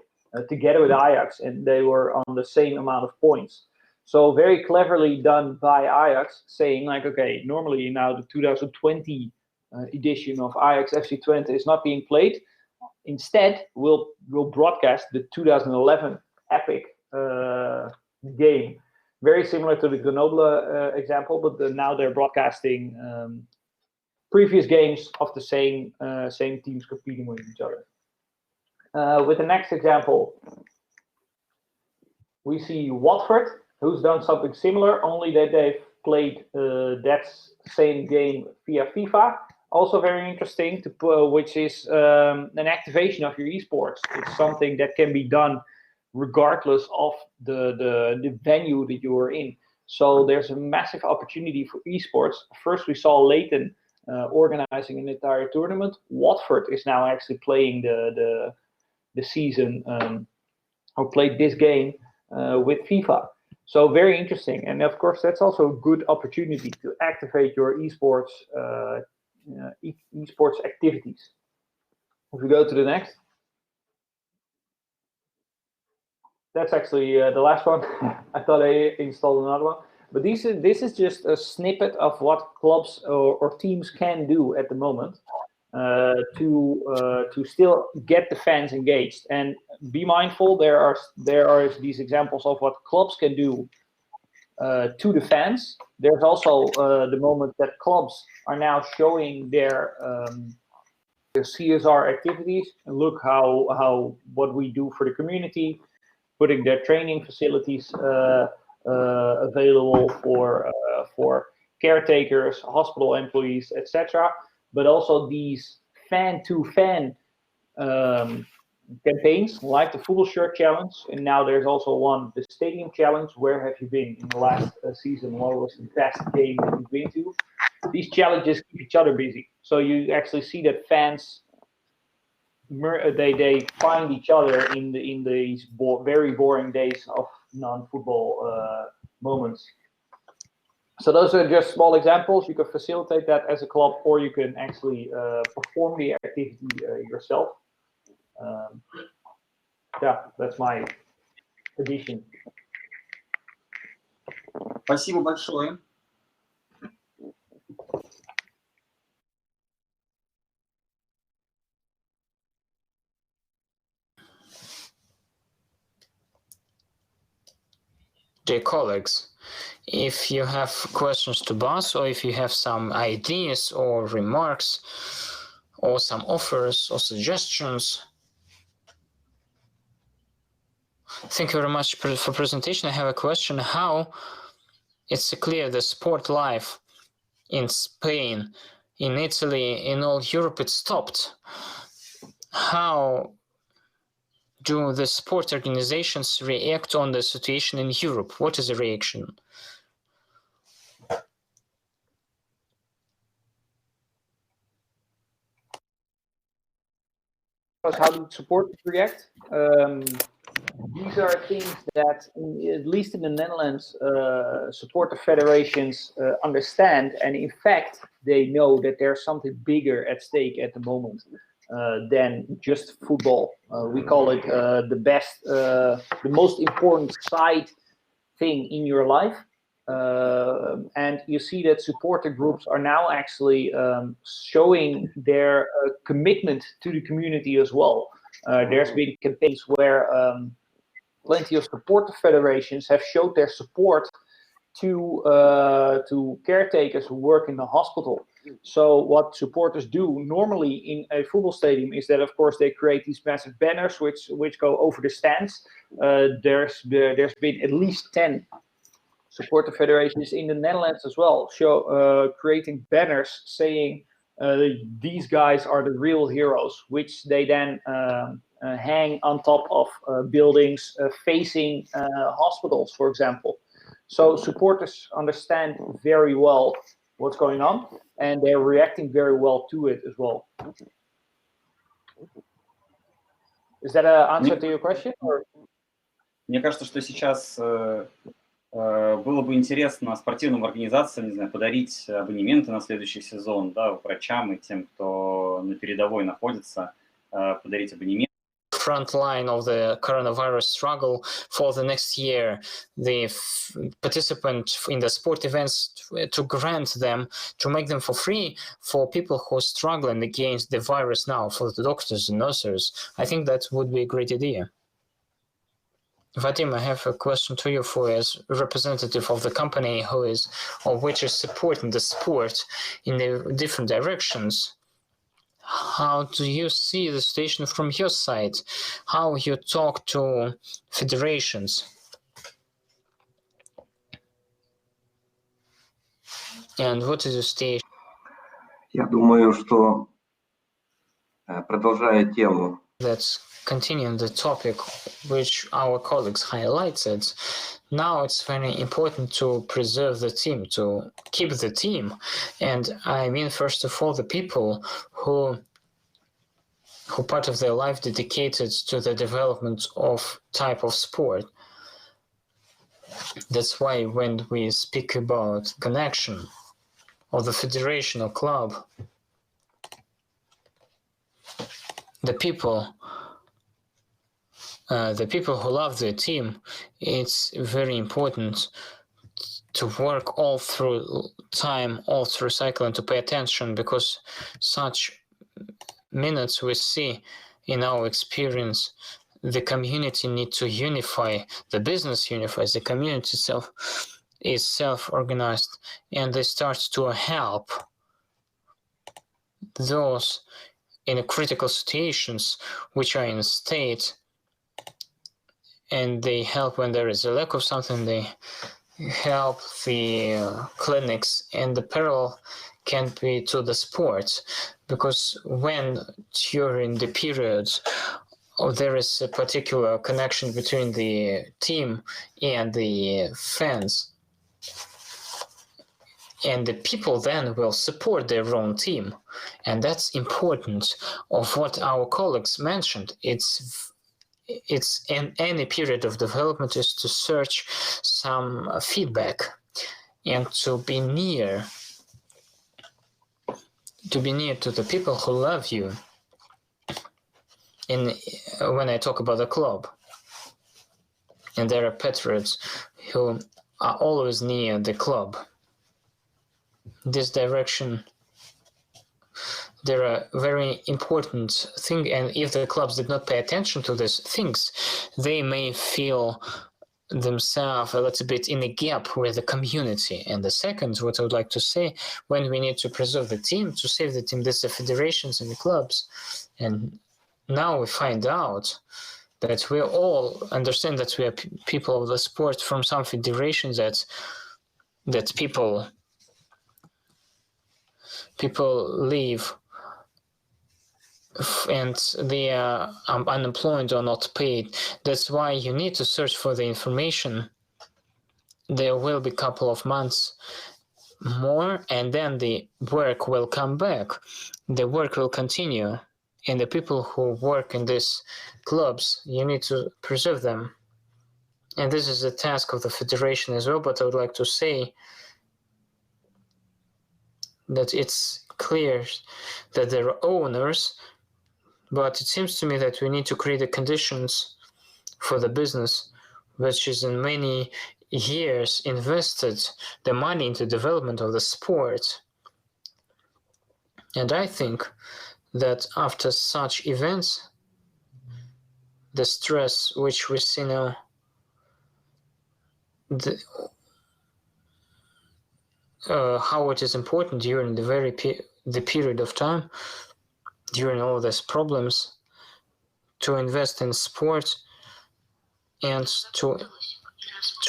[SPEAKER 3] together with Ajax, and they were on the same amount of points. So very cleverly done by Ajax, saying like, okay, normally now the 2020 edition of Ajax FC Twente is not being played. Instead, we'll broadcast the 2011 epic game, very similar to the Grenoble example, but now they're broadcasting previous games of the same teams competing with each other. With the next example, we see Watford, who's done something similar, only that they've played that same game via FIFA. Also very interesting, which is an activation of your esports. It's something that can be done regardless of the venue that you are in. So there's a massive opportunity for esports. First, we saw Leighton organizing an entire tournament. Watford is now actually playing the season, or played this game with FIFA. So very interesting. And of course, that's also a good opportunity to activate your esports esports activities. If we go to the next. That's actually the last one. I thought I installed another one. But this is just a snippet of what clubs or teams can do at the moment to still get the fans engaged. And be mindful, there are these examples of what clubs can do to the fans. There's also the moment that clubs are now showing their CSR activities, and look how what we do for the community, putting their training facilities available for caretakers, hospital employees, etc. But also these fan-to-fan campaigns, like the Football Shirt Challenge, and now there's also one, the Stadium Challenge. Where have you been in the last season? What was the best game that you've been to? These challenges keep each other busy. So you actually see that fans, they find each other in these very boring days of non-football moments. So those are just small examples. You can facilitate that as a club, or you can actually perform the activity yourself. Yeah, that's my addition.
[SPEAKER 2] Спасибо большое.
[SPEAKER 6] Dear colleagues, if you have questions to Bas, or if you have some ideas or remarks or some offers or suggestions. Thank you very much for presentation. I have a question. How it's clear the sport life in Spain, in Italy, in all Europe, it stopped. How do the sport organizations react on the situation in Europe? What is the reaction?
[SPEAKER 3] How do supporters react? These are things that, at least in the Netherlands, supporter federations understand, and in fact, they know that there's something bigger at stake at the moment than just football. We call it the most important side thing in your life. And you see that supporter groups are now actually showing their commitment to the community as well. There's been campaigns where plenty of supporter federations have showed their support to caretakers who work in the hospital. So what supporters do normally in a football stadium is that, of course, they create these massive banners which go over the stands. There's been at least 10 supporter federations in the Netherlands as well, creating banners saying these guys are the real heroes, which they then hang on top of buildings facing hospitals, for example. So supporters understand very well what's going on, and they're reacting very well to it as well. Is that an answer to your question? Or?
[SPEAKER 2] Мне кажется, что сейчас было бы интересно спортивным организациям, не знаю, подарить абонементы на следующий сезон, да, врачам и тем, кто на передовой находится, подарить абонемент
[SPEAKER 6] front line of the coronavirus struggle for the next year, the participant in the sport events, to grant them, to make them for free for people who are struggling against the virus now, for the doctors and nurses. I think that would be a great idea. Vadim, I have a question to you for as representative of the company which is supporting the sport in the different directions. How do you see the situation from your side? How you talk to federations? And what is your stage?
[SPEAKER 4] Я думаю, что, продолжая тему,
[SPEAKER 6] Let's continue on the topic which our colleagues highlighted. Now it's very important to preserve the team, to keep the team. And I mean, first of all, the people who part of their life dedicated to the development of type of sport. That's why when we speak about connection of the federation or club, the people who love their team, it's very important to work all through time, all through cycle, and to pay attention, because such minutes we see in our experience, the community need to unify, the business unifies, the community itself is self-organized, and they start to help those in critical situations which are in a state, and they help when there is a lack of something, they help the clinics, and the parallel can be to the sports, because when during the periods there is a particular connection between the team and the fans, and the people then will support their own team, and that's important of what our colleagues mentioned. It's in any period of development is to search some feedback and to be near to the people who love you. When I talk about the club, and there are patriots who are always near the club. This direction, there are very important things, and if the clubs did not pay attention to these things, they may feel themselves a little bit in a gap with the community. And the second, what I would like to say, when we need to preserve the team, to save the team, there's the federations and the clubs. And now we find out that we all understand that we are people of the sport from some federations, that people leave and they are unemployed or not paid. That's why you need to search for the information. There will be a couple of months more, and then the work will come back. The work will continue, and the people who work in these clubs, you need to preserve them. And this is a task of the federation as well, but I would like to say that it's clear that there are owners, but it seems to me that we need to create the conditions for the business, which is in many years invested the money into development of the sport. And I think that after such events, the stress which we see now, how it is important during the period of time, during all these problems, to invest in sport and to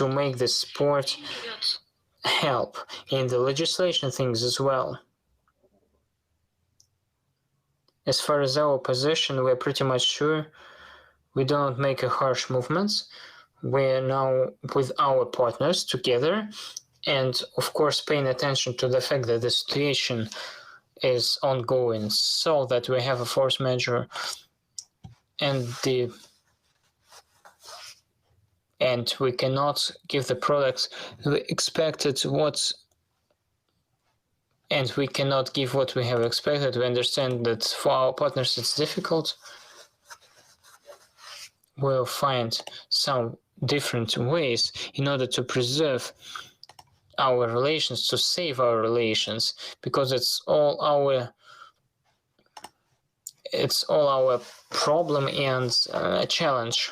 [SPEAKER 6] make the sport help in the legislation things as well. As far as our position, we're pretty much sure we don't make a harsh movements. We're now with our partners together, and of course paying attention to the fact that the situation is ongoing, so that we have a force majeure, and we cannot give the products the expected and we cannot give what we have expected. We understand that for our partners it's difficult, will find some different ways in order to preserve our relations, to save our relations, because it's all our problem and challenge.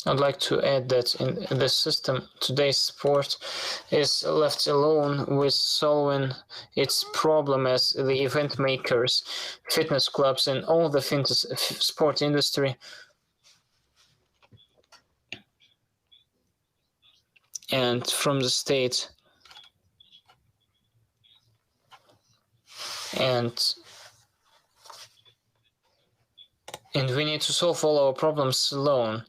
[SPEAKER 6] I'd like to add that in this system, today's sport is left alone with solving its problem as the event makers, fitness clubs, and all the sport industry. And from the state. And we need to solve all our problems alone.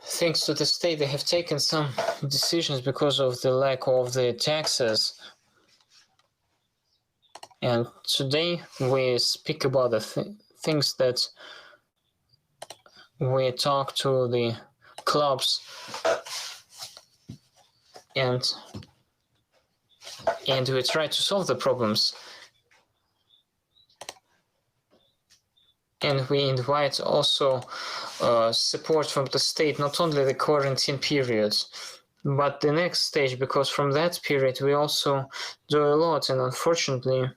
[SPEAKER 6] Thanks to the state, they have taken some decisions because of the lack of the taxes. And today we speak about the things that we talk to the clubs and we try to solve the problems. And we invite also support from the state, not only the quarantine periods, but the next stage, because from that period we also do a lot. And unfortunately,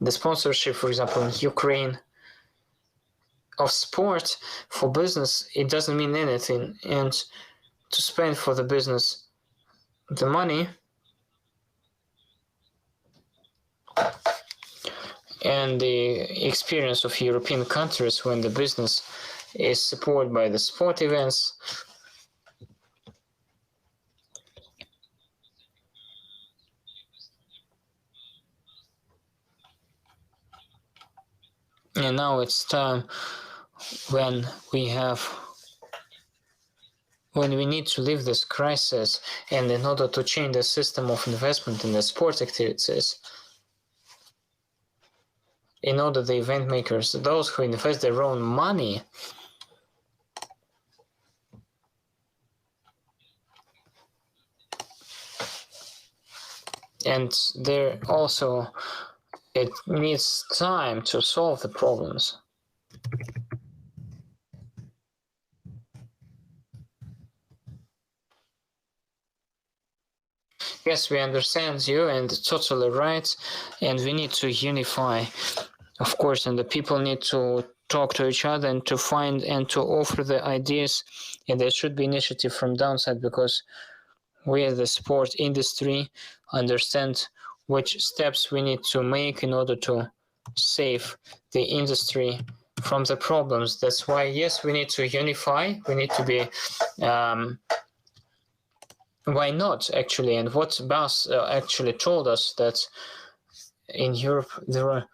[SPEAKER 6] the sponsorship, for example, in Ukraine, of sport for business, it doesn't mean anything. And to spend for the business the money and the experience of European countries when the business is supported by the sport events, and now it's time when we need to leave this crisis, and in order to change the system of investment in the sport activities, in order the event makers, those who invest their own money, and there also it needs time to solve the problems. Yes, we understand you, and totally right, and we need to unify, of course, and the people need to talk to each other and to find and to offer the ideas, and there should be initiative from downside, because we as the sport industry understand which steps we need to make in order to save the industry from the problems. That's why, yes, we need to unify, we need to be why not, actually? And what Bas actually told us, that in Europe there are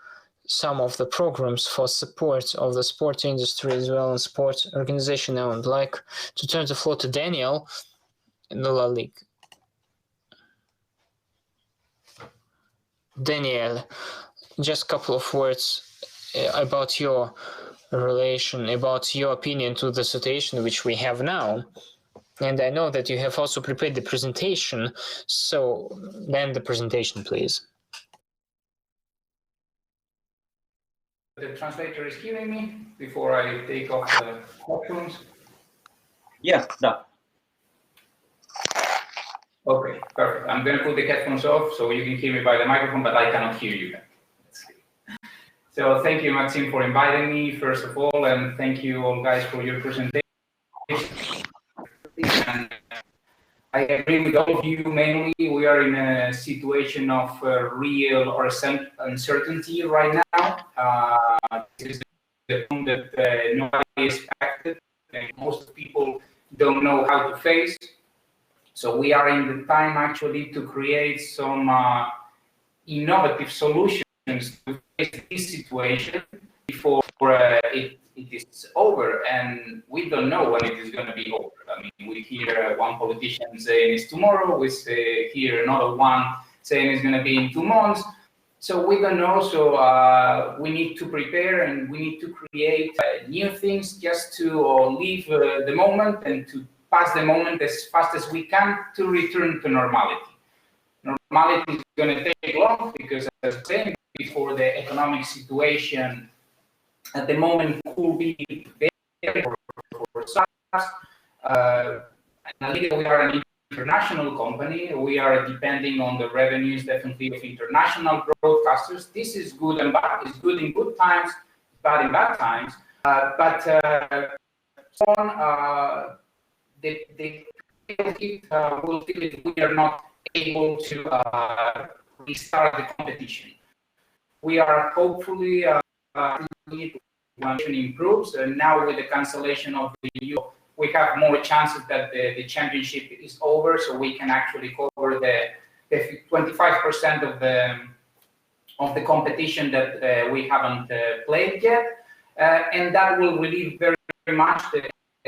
[SPEAKER 6] some of the programs for support of the sport industry as well and sport organization. Now I'd like to turn the floor to Daniel in the La Ligue. Daniel, just a couple of words about your relation, about your opinion to the situation which we have now. And I know that you have also prepared the presentation, so then the presentation, please.
[SPEAKER 7] The translator is hearing me before I take off the headphones?
[SPEAKER 2] Yes, да.
[SPEAKER 7] Okay, perfect. I'm going to put the headphones off so you can hear me by the microphone, but I cannot hear you. So thank you, Maxim, for inviting me, first of all, and thank you all guys for your presentation. And I agree with all of you. Mainly, we are in a situation of real or uncertainty right now. This is the point that nobody expected, and most people don't know how to face. So we are in the time actually to create some innovative solutions to face this situation before it is over, and we don't know when it is going to be over. I mean, we hear one politician saying it's tomorrow, we hear another one saying it's going to be in 2 months, so we don't know. So we need to prepare, and we need to create new things just to live the moment and to pass the moment as fast as we can to return to normality. Normality is going to take long because, as I was saying before, the economic situation at the moment could be very for us. We are an international company. We are depending on the revenues, definitely, of international broadcasters. This is good and bad. It's good in good times, bad in bad times. The will feel it we are not able to restart the competition. We are hopefully improves, and now with the cancellation of the Euro, we have more chances that the championship is over, so we can actually cover the 25% of the competition that we haven't played yet, and that will relieve very, very much the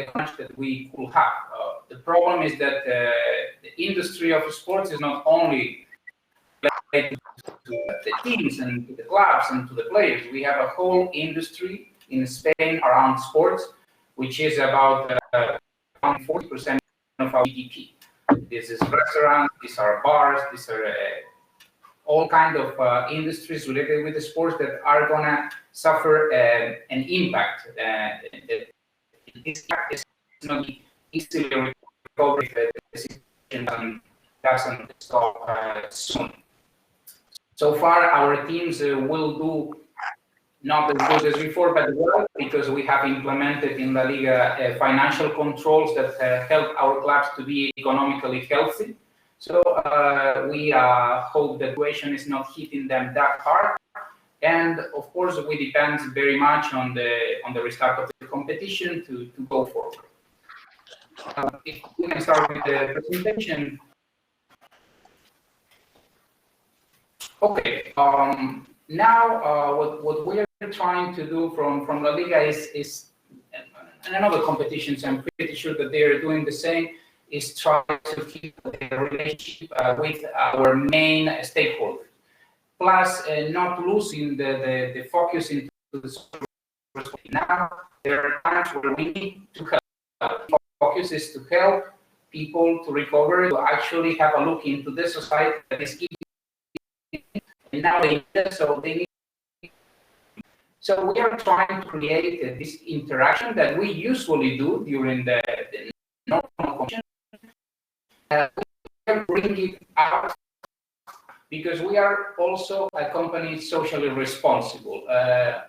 [SPEAKER 7] crunch that we could have. The problem is that the industry of sports is not only related to the teams and to the clubs and to the players. We have a whole industry in Spain around sports, which is about 40% of our GDP. This is restaurants, these are bars, these are all kinds of industries related with the sports that are gonna suffer an impact. This impact is not easily recovered if the situation doesn't stop soon. So far, our teams will do not as good as before, but well, because we have implemented in La Liga financial controls that help our clubs to be economically healthy. So we hope the situation is not hitting them that hard. And of course, we depend very much on the restart of the competition to go forward. If we can start with the presentation. Okay. Now, what we are trying to do from La Liga is, and another competitions, I'm pretty sure that they are doing the same, is try to keep the relationship with our main stakeholders. Plus, not losing the focus into the social. Now, there are times where we need to help. The focus is to help people to recover, to actually have a look into the society that is giving. And now they need. So we are trying to create this interaction that we usually do during the normal competition. We can bring it out because we are also a company socially responsible.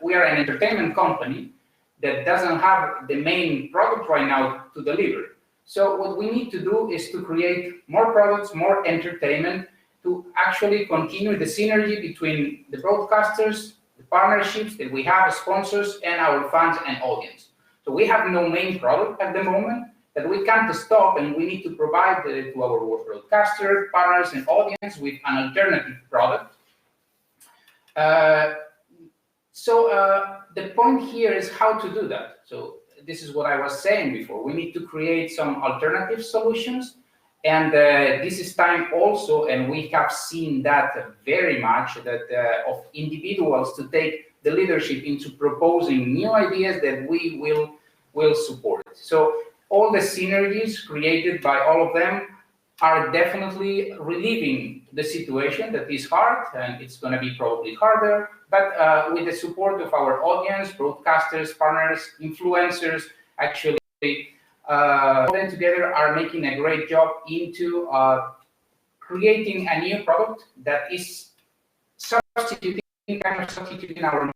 [SPEAKER 7] We are an entertainment company that doesn't have the main product right now to deliver. So what we need to do is to create more products, more entertainment, to actually continue the synergy between the broadcasters, the partnerships that we have, sponsors, and our fans and audience. So we have no main product at the moment that we can't stop, and we need to provide to our broadcaster, partners, and audience with an alternative product. The point here is how to do that. So this is what I was saying before. We need to create some alternative solutions. And this is time also, and we have seen that very much, that of individuals to take the leadership into proposing new ideas that we will support. So all the synergies created by all of them are definitely relieving the situation that is hard, and it's going to be probably harder, but with the support of our audience, broadcasters, partners, influencers, actually, all of them together are making a great job into creating a new product that is substituting our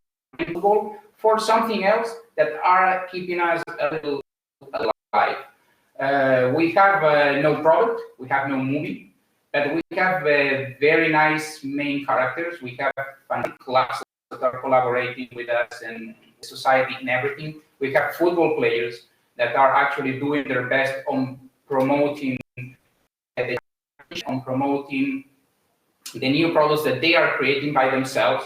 [SPEAKER 7] goal for something else that are keeping us a little alive. We have no product, we have no movie, but we have very nice main characters. We have fantastic clubs that are collaborating with us and society and everything. We have football players that are actually doing their best on promoting the new products that they are creating by themselves.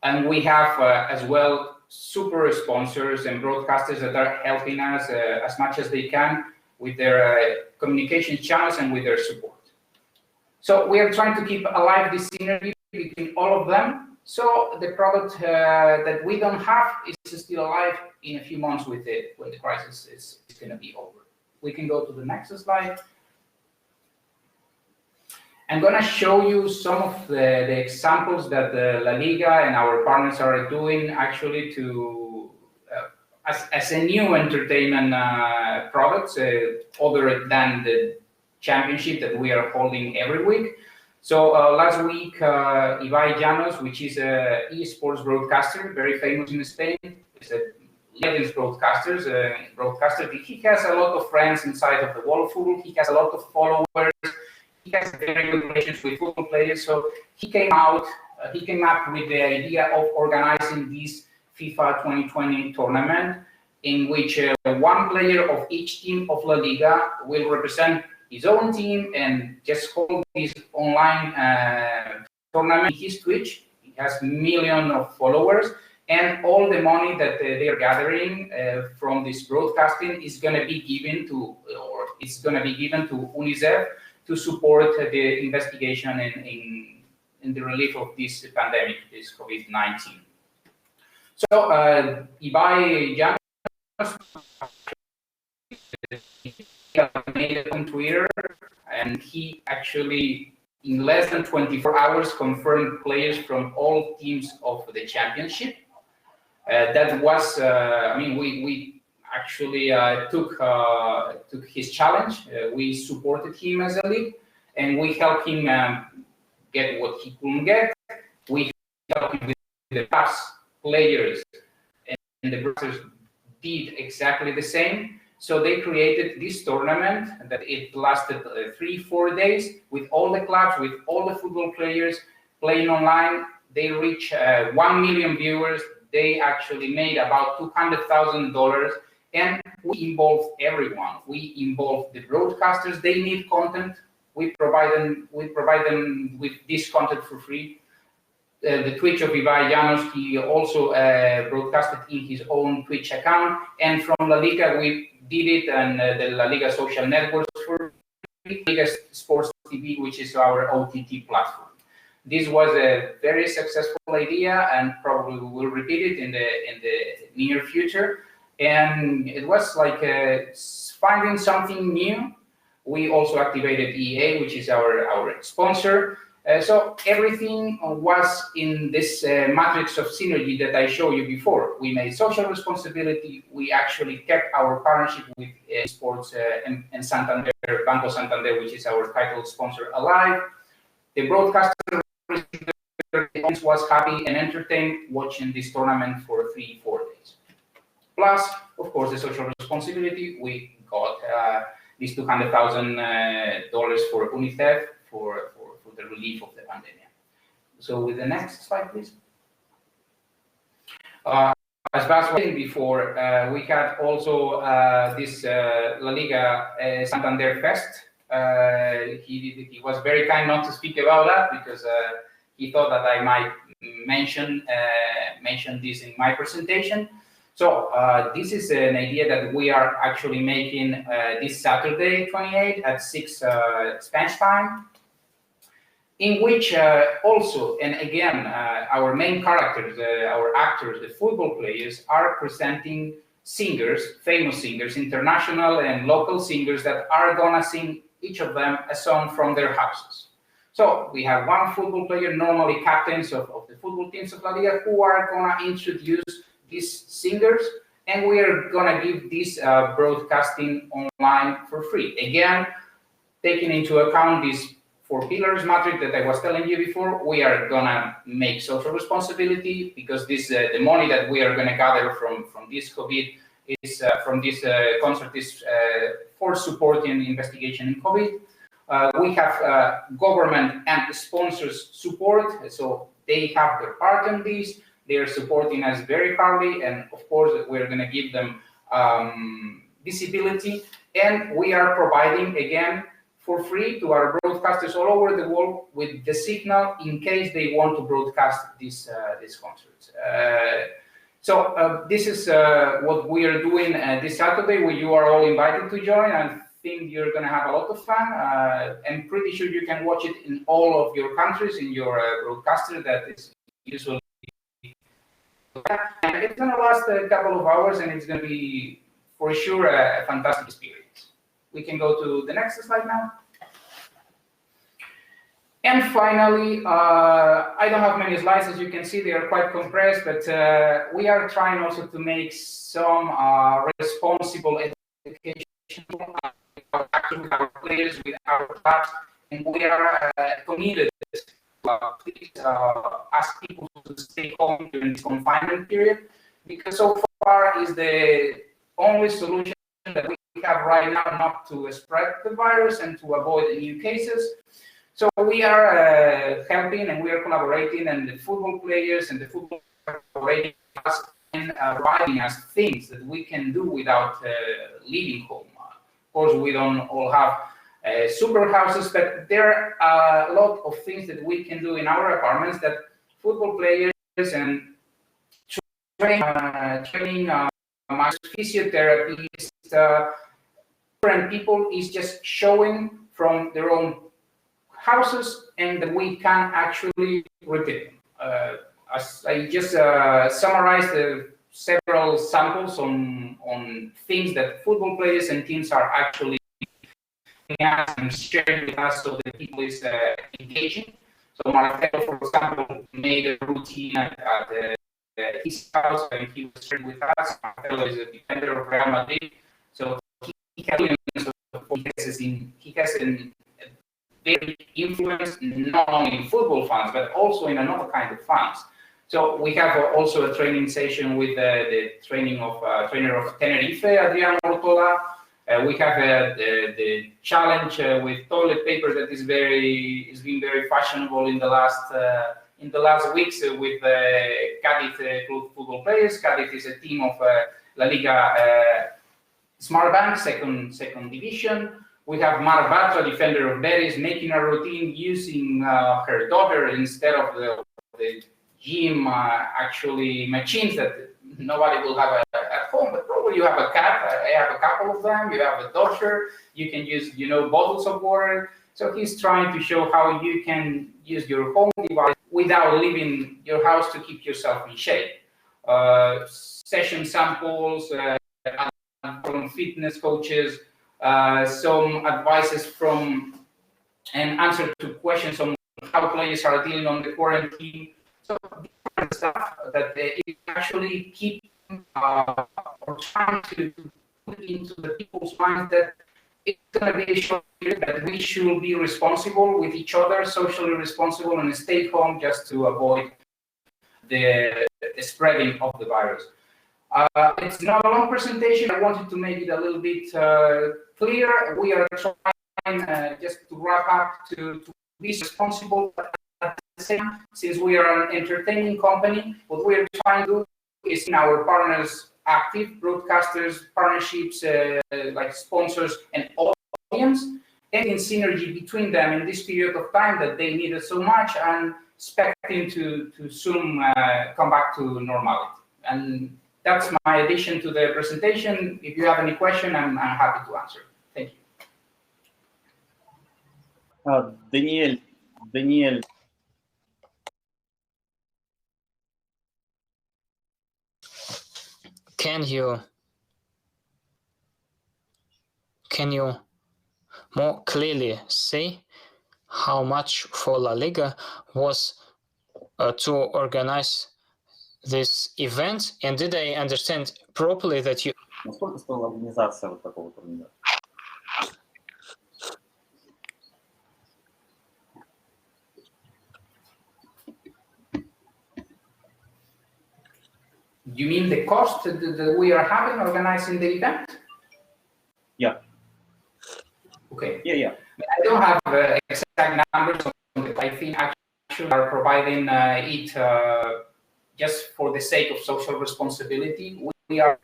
[SPEAKER 7] And we have as well super sponsors and broadcasters that are helping us as much as they can with their communication channels and with their support. So we are trying to keep alive this synergy between all of them. So the product that we don't have is still alive in a few months when the crisis is going to be over. We can go to the next slide. I'm going to show you some of the examples that the La Liga and our partners are doing actually to as a new entertainment products other than the championship that we are holding every week. So last week, Ibai Llanos, which is an esports broadcaster, very famous in Spain, is a legends broadcaster. He has a lot of friends inside of the world of football. He has a lot of followers. He has very good relations with football players. So he came up with the idea of organizing this FIFA 2020 tournament, in which one player of each team of La Liga will represent his own team and just hold this online tournament. His Twitch, he has millions of followers, and all the money that they are gathering from this broadcasting is going to be given to, UNICEF to support the investigation in the relief of this pandemic, this COVID-19. So Ibai Llanos made it on Twitter, and he actually, in less than 24 hours, confirmed players from all teams of the championship. That was, we actually took his challenge. We supported him as a league, and we helped him get what he couldn't get. We helped him with the past players, and the brothers did exactly the same. So they created this tournament that it lasted 3-4 days with all the clubs, with all the football players playing online. They reached 1 million viewers. They actually made about $200,000, and we involved everyone. We involved the broadcasters. They need content. We provide them with this content for free. The Twitch of Ibai Llanos, he also broadcasted in his own Twitch account. And from La Liga, we did it, and the La Liga social networks for La Liga Sports TV, which is our OTT platform. This was a very successful idea, and probably we will repeat it in the near future. And it was like finding something new. We also activated EA, which is our sponsor. So everything was in this matrix of synergy that I showed you before. We made social responsibility. We actually kept our partnership with sports and Santander, Banco Santander, which is our title sponsor, alive. The broadcaster was happy and entertained watching this tournament for 3-4 days. Plus, of course, the social responsibility. We got these $200,000 for UNICEF for the relief of the pandemic. So with the next slide, please. As Bas was saying before, we had also this La Liga Santander Fest. He was very kind not to speak about that because he thought that I might mention this in my presentation. So this is an idea that we are actually making this Saturday, 28 at 6 Spanish time, in which also, and again, our main characters, our actors, the football players, are presenting singers, famous singers, international and local singers that are gonna sing, each of them, a song from their houses. So we have one football player, normally captains of the football teams of La Liga, who are gonna introduce these singers, and we are gonna give this broadcasting online for free. Again, taking into account this 4 pillars matrix that I was telling you before, we are gonna make social responsibility because this the money that we are gonna gather from this COVID is from this concert is for supporting investigation in COVID. We have government and sponsors support, so they have their part in this. They are supporting us very hardly, and of course we're gonna give them visibility, and we are providing again for free to our broadcasters all over the world with the signal in case they want to broadcast these concerts. So this is what we are doing this Saturday. You are all invited to join. I think you're going to have a lot of fun. I'm pretty sure you can watch it in all of your countries in your broadcaster that is usually. And it's going to last a couple of hours, and it's going to be for sure a fantastic experience. We can go to the next slide now. And finally, I don't have many slides, as you can see, they are quite compressed, but we are trying also to make some responsible education with our players, with our clubs, and we are committed to please ask people to stay home during this confinement period, because so far is the only solution that we have right now not to spread the virus and to avoid new cases. So we are helping and we are collaborating, and the football players and the football collaborating us and providing us things that we can do without leaving home. Of course, we don't all have super houses, but there are a lot of things that we can do in our apartments that football players and training physiotherapists, different people is just showing from their own houses, and that we can actually repeat. As I just summarized several samples on things that football players and teams are actually and sharing with us, so that people is engaging. So Marcelo, for example, made a routine at his house, and he was sharing with us. Marcelo is a defender of Real Madrid, so he has an very influence not only in football fans, but also in another kind of fans. So we have also a training session with the trainer of Tenerife, Adriano Ortola. We have the challenge with toilet paper that is been very fashionable in the last weeks with Cadiz club football players. Cadiz is a team of La Liga Smart Bank, second division. We have Mar Bartra, defender of Betis, making a routine using her daughter instead of the gym actually machines that nobody will have at home, but probably you have a cat. I have a couple of them. You have a dodger. You can use, bottles of water. So he's trying to show how you can use your home device without leaving your house to keep yourself in shape. Session samples from fitness coaches, some advices from and answer to questions on how players are dealing on the quarantine. So different stuff that it actually keep or trying to put into the people's minds that it's going to be a short period, that we should be responsible with each other, socially responsible, and stay home just to avoid the spreading of the virus. It's not a long presentation. I wanted to make it a little bit clear. We are trying just to wrap up to be responsible, but at the same time, since we are an entertaining company, what we are trying to do is in our partners active, broadcasters, partnerships, like sponsors and audience, and in synergy between them in this period of time that they needed so much, and expecting to soon come back to normality. And that's my addition to the presentation. If you have any question, I'm happy to answer. Thank you.
[SPEAKER 2] Daniel.
[SPEAKER 6] Can you more clearly say how much for La Liga was to organize this event? And did I understand properly that you...
[SPEAKER 2] Насколько стоила организация вот такого турнира?
[SPEAKER 7] You mean the cost that we are having organizing the event?
[SPEAKER 2] Yeah.
[SPEAKER 7] Okay.
[SPEAKER 2] Yeah.
[SPEAKER 7] I don't have exact numbers on it. I think actually are providing it just for the sake of social responsibility. We are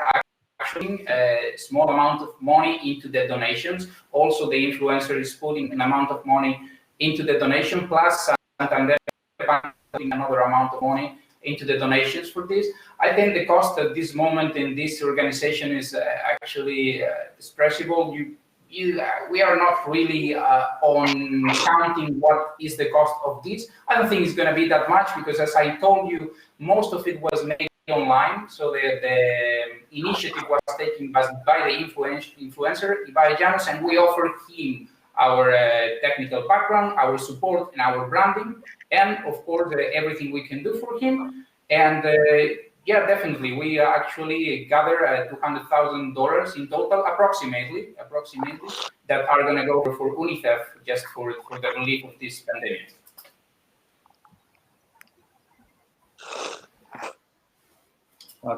[SPEAKER 7] actually a small amount of money into the donations. Also, the influencer is putting an amount of money into the donation, plus Santander putting another amount of money into the donations for this. I think the cost at this moment in this organization is actually expressible. We are not really on counting what is the cost of this. I don't think it's going to be that much because, as I told you, most of it was made online. So the initiative was taken by the influencer, Ibai Llanos, and we offered him our technical background, our support, and our branding, and of course everything we can do for him. And yeah, definitely, we actually gather $200,000 in total, approximately, that are going to go for UNICEF just for the relief of this pandemic.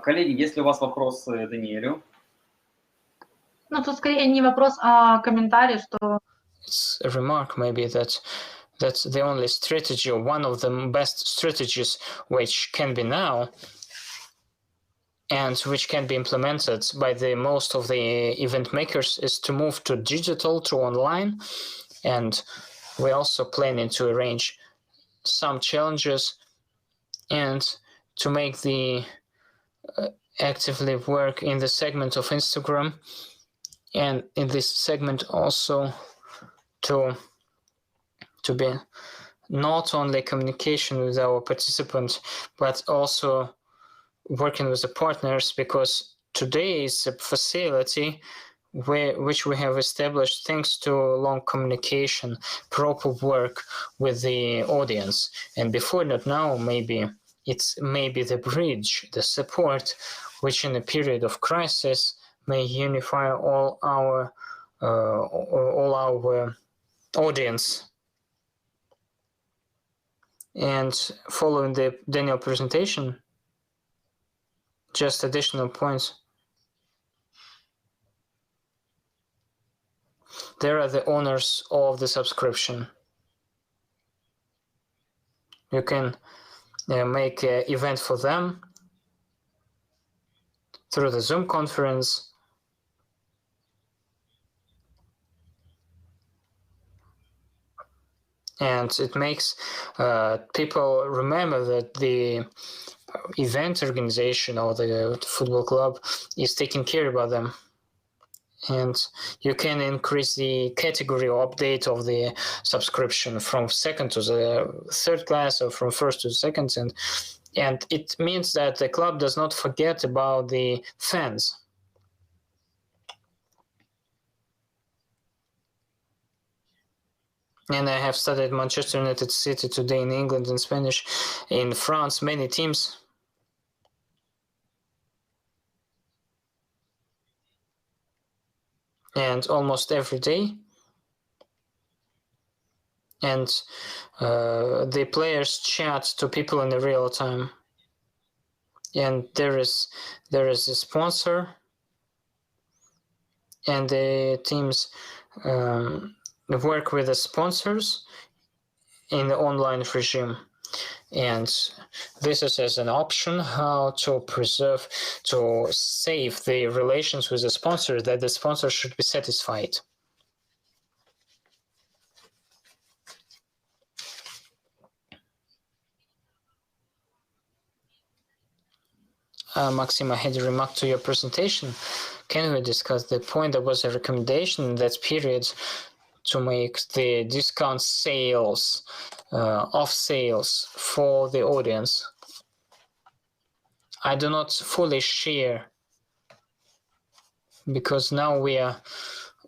[SPEAKER 2] Коллеги, есть ли у вас вопросы Даниэлю?
[SPEAKER 5] Ну, тут скорее не вопрос, а комментарий, что...
[SPEAKER 6] It's a remark maybe that that's the only strategy, or one of the best strategies which can be now and which can be implemented by the most of the event makers is to move to digital, to online. And we're also planning to arrange some challenges and to make the actively work in the segment of Instagram, and in this segment also to be not only communication with our participants, but also working with the partners, because today is a facility which we have established thanks to long communication, proper work with the audience. And before that, now maybe it's maybe the bridge, the support, which in a period of crisis may unify all our audience. And following the Daniel presentation, just additional points. There are the owners of the subscription. You can make an event for them through the Zoom conference. And it makes people remember that the event organization or the football club is taking care about them. And you can increase the category or update of the subscription from second to the third class, or from first to second. And it means that the club does not forget about the fans. And I have studied Manchester United City today in England and Spanish, in France, many teams. And almost every day. And the players chat to people in the real time. And there is a sponsor, and the teams work with the sponsors in the online regime. And this is as an option how to preserve, to save the relations with the sponsor, that the sponsor should be satisfied. Maxim, I had a remark to your presentation. Can we discuss the point? There was a recommendation in that period to make the discount sales, off sales for the audience. I do not fully share, because now we are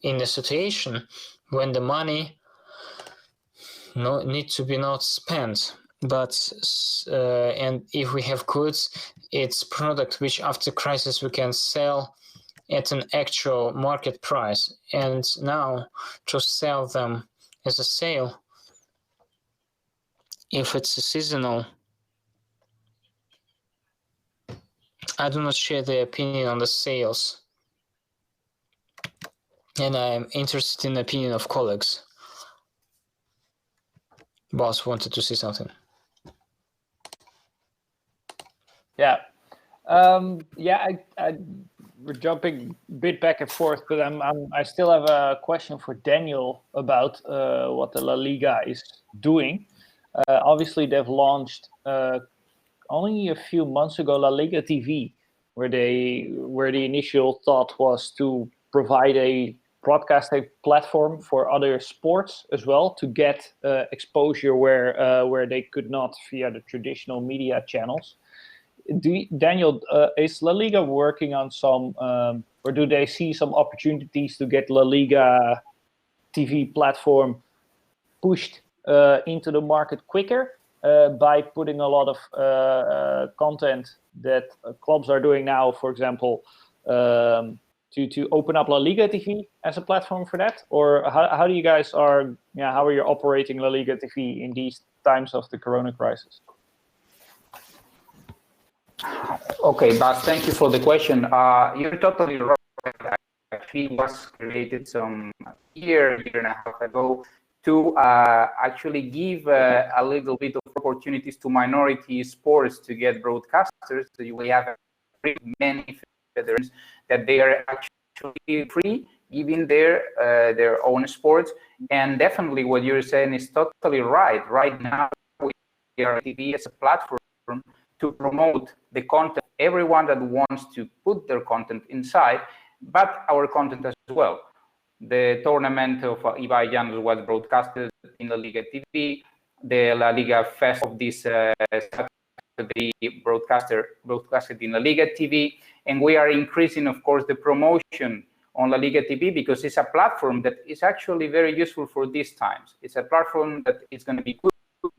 [SPEAKER 6] in a situation when the money needs to be not spent. But and if we have goods, it's product which after crisis we can sell at an actual market price. And now to sell them as a sale, if it's a seasonal, I do not share the opinion on the sales. And I'm interested in the opinion of colleagues. Boss wanted to say something.
[SPEAKER 3] Yeah. We're jumping a bit back and forth, but I still have a question for Daniel about what the La Liga is doing. Obviously, they've launched only a few months ago La Liga TV, where the initial thought was to provide a broadcasting platform for other sports as well, to get exposure where they could not via the traditional media channels. Daniel, is La Liga working on some, or do they see some opportunities to get La Liga TV platform pushed into the market quicker by putting a lot of content that clubs are doing now, for example, to open up La Liga TV as a platform for that? Or how do you guys how are you operating La Liga TV in these times of the Corona crisis?
[SPEAKER 7] Okay, Bas, thank you for the question. You're totally right. Actually, was created some year and a half ago to actually give a little bit of opportunities to minority sports to get broadcasters. So we have many federations that they are actually free, giving their own sports. And definitely what you're saying is totally right. Right now, we are TV as a platform to promote the content, everyone that wants to put their content inside, but our content as well. The tournament of Ibai Llanos was broadcasted in La Liga TV. The La Liga Fest of this Saturday broadcasted in La Liga TV. And we are increasing, of course, the promotion on La Liga TV because it's a platform that is actually very useful for these times. It's a platform that is going to be good to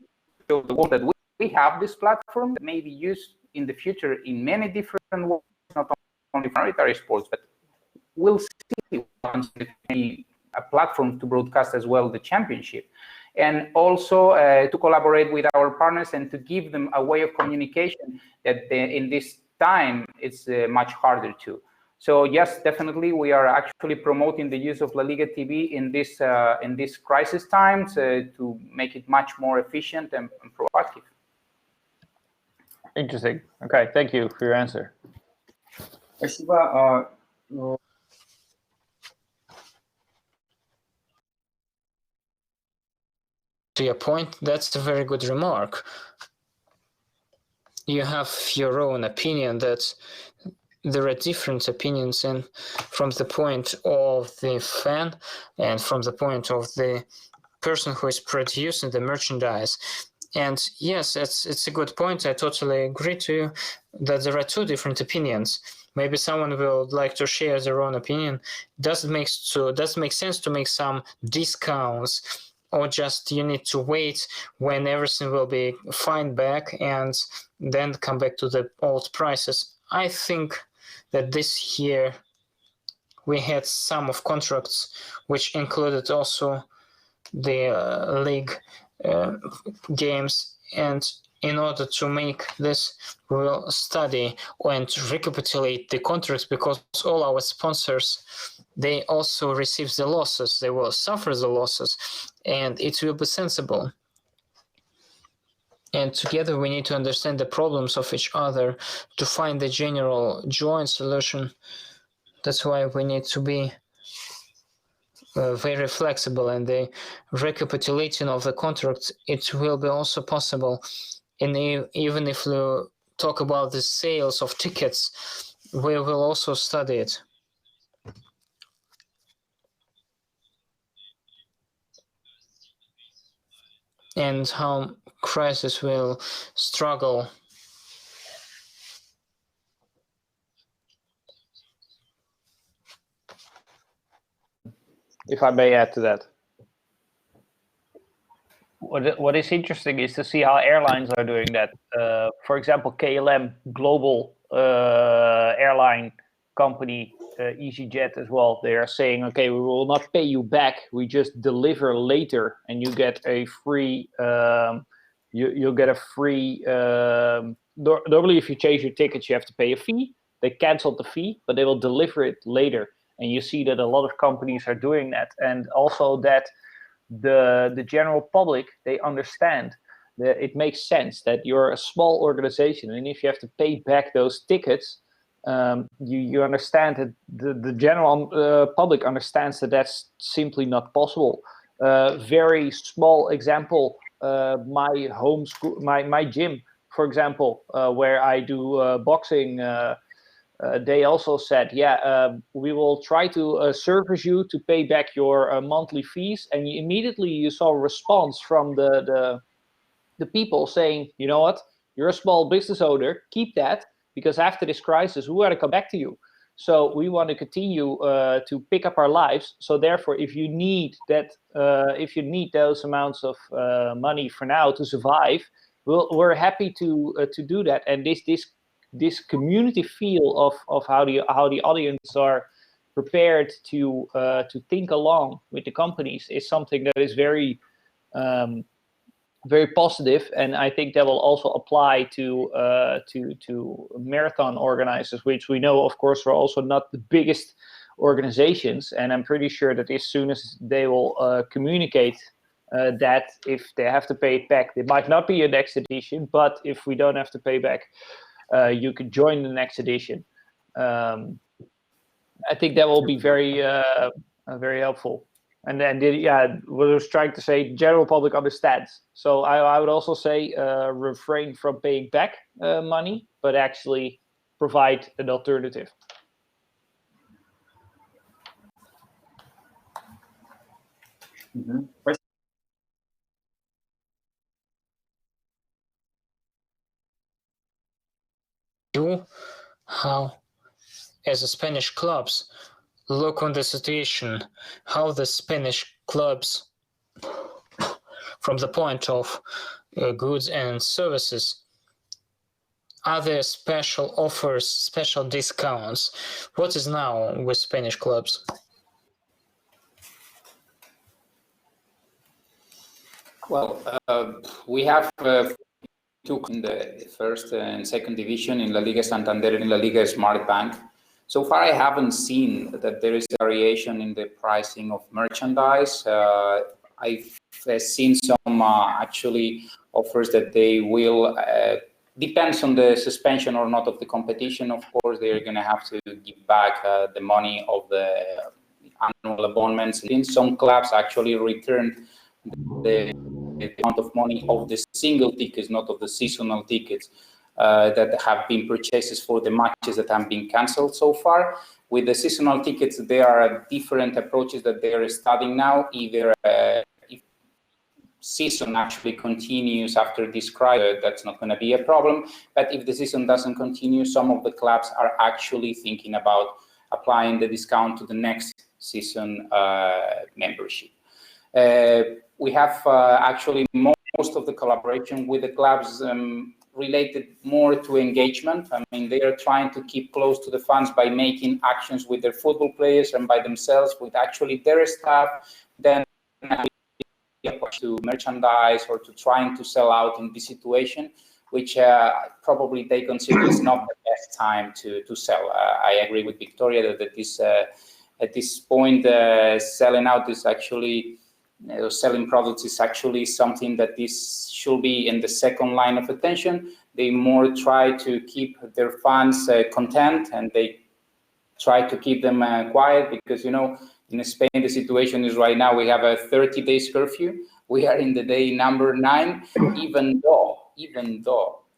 [SPEAKER 7] show the world that we have this platform that may be used in the future in many different ways, not only for military sports, but we'll see once a platform to broadcast as well the championship. And also to collaborate with our partners and to give them a way of communication that in this time it's much harder to. So yes, definitely we are actually promoting the use of La Liga TV in this crisis times to make it much more efficient and proactive.
[SPEAKER 3] Interesting. Okay, thank you for your answer.
[SPEAKER 2] Спасибо.
[SPEAKER 6] To your point, that's a very good remark. You have your own opinion that there are different opinions, and from the point of the fan and from the point of the person who is producing the merchandise. And yes, it's a good point. I totally agree to you that there are two different opinions. Maybe someone will like to share their own opinion. Does it make sense to make some discounts, or just you need to wait when everything will be fine back and then come back to the old prices? I think that this year we had some of contracts which included also the league games, and in order to make this, we will study and recapitulate the contracts, because all our sponsors, they also receive the losses, they will suffer the losses, and it will be sensible. And together we need to understand the problems of each other to find the general joint solution. That's why we need to be very flexible, and the recapitulating of the contracts, it will be also possible. And even if we talk about the sales of tickets, we will also study it. And how crisis will struggle.
[SPEAKER 3] If I may add to that. What is interesting is to see how airlines are doing that. For example, KLM, global airline company, EasyJet as well, they are saying, okay, we will not pay you back, we just deliver later, and you get a free, you'll get a free, normally if you change your tickets, you have to pay a fee. They canceled the fee, but they will deliver it later. And you see that a lot of companies are doing that. And also that the general public, they understand that it makes sense that you're a small organization, and if you have to pay back those tickets, you understand that the general public understands that that's simply not possible. Very small example, my home school, my gym, for example, where I do boxing, they also said, we will try to service you to pay back your monthly fees. And immediately you saw a response from the people saying, you know what, you're a small business owner, keep that, because after this crisis, we want to come back to you. So we want to continue to pick up our lives. So therefore, if you need those amounts of money for now to survive, we're happy to do that. And this community feel of how the audience are prepared to think along with the companies is something that is very very positive, and I think that will also apply to marathon organizers, which we know, of course, are also not the biggest organizations. And I'm pretty sure that as soon as they will communicate that if they have to pay it back, it might not be a next edition, but if we don't have to pay back, you can join the next edition. I think that will be very very helpful. And then, what I was trying to say, the general public understands. So I would also say refrain from paying back money, but actually provide an alternative.
[SPEAKER 2] Mm-hmm.
[SPEAKER 6] You, how, as the Spanish clubs, look on the situation, how the Spanish clubs, from the point of goods and services, are there special offers, special discounts? What is now with Spanish clubs?
[SPEAKER 7] Well, we have two in the first and second division in La Liga Santander and La Liga Smart Bank. So far, I haven't seen that there is variation in the pricing of merchandise. I've seen some actually offers that they will, depends on the suspension or not of the competition. Of course, they're going to have to give back the money of the annual abonnements. In some clubs actually return the amount of money of the single tickets, not of the seasonal tickets that have been purchased for the matches that have been cancelled so far. With the seasonal tickets, there are different approaches that they are studying now. Either if season actually continues after this crisis, that's not going to be a problem. But if the season doesn't continue, some of the clubs are actually thinking about applying the discount to the next season membership. We have actually most of the collaboration with the clubs related more to engagement. I mean, they are trying to keep close to the fans by making actions with their football players and by themselves with actually their staff, then to merchandise or to trying to sell out in this situation, which probably they consider is not the best time to sell. I agree with Victoria that at this point, selling out is actually, selling products is actually something that this should be in the second line of attention. They more try to keep their fans content, and they try to keep them quiet because, in Spain, the situation is right now we have a 30-day curfew. We are in the day number 9, even though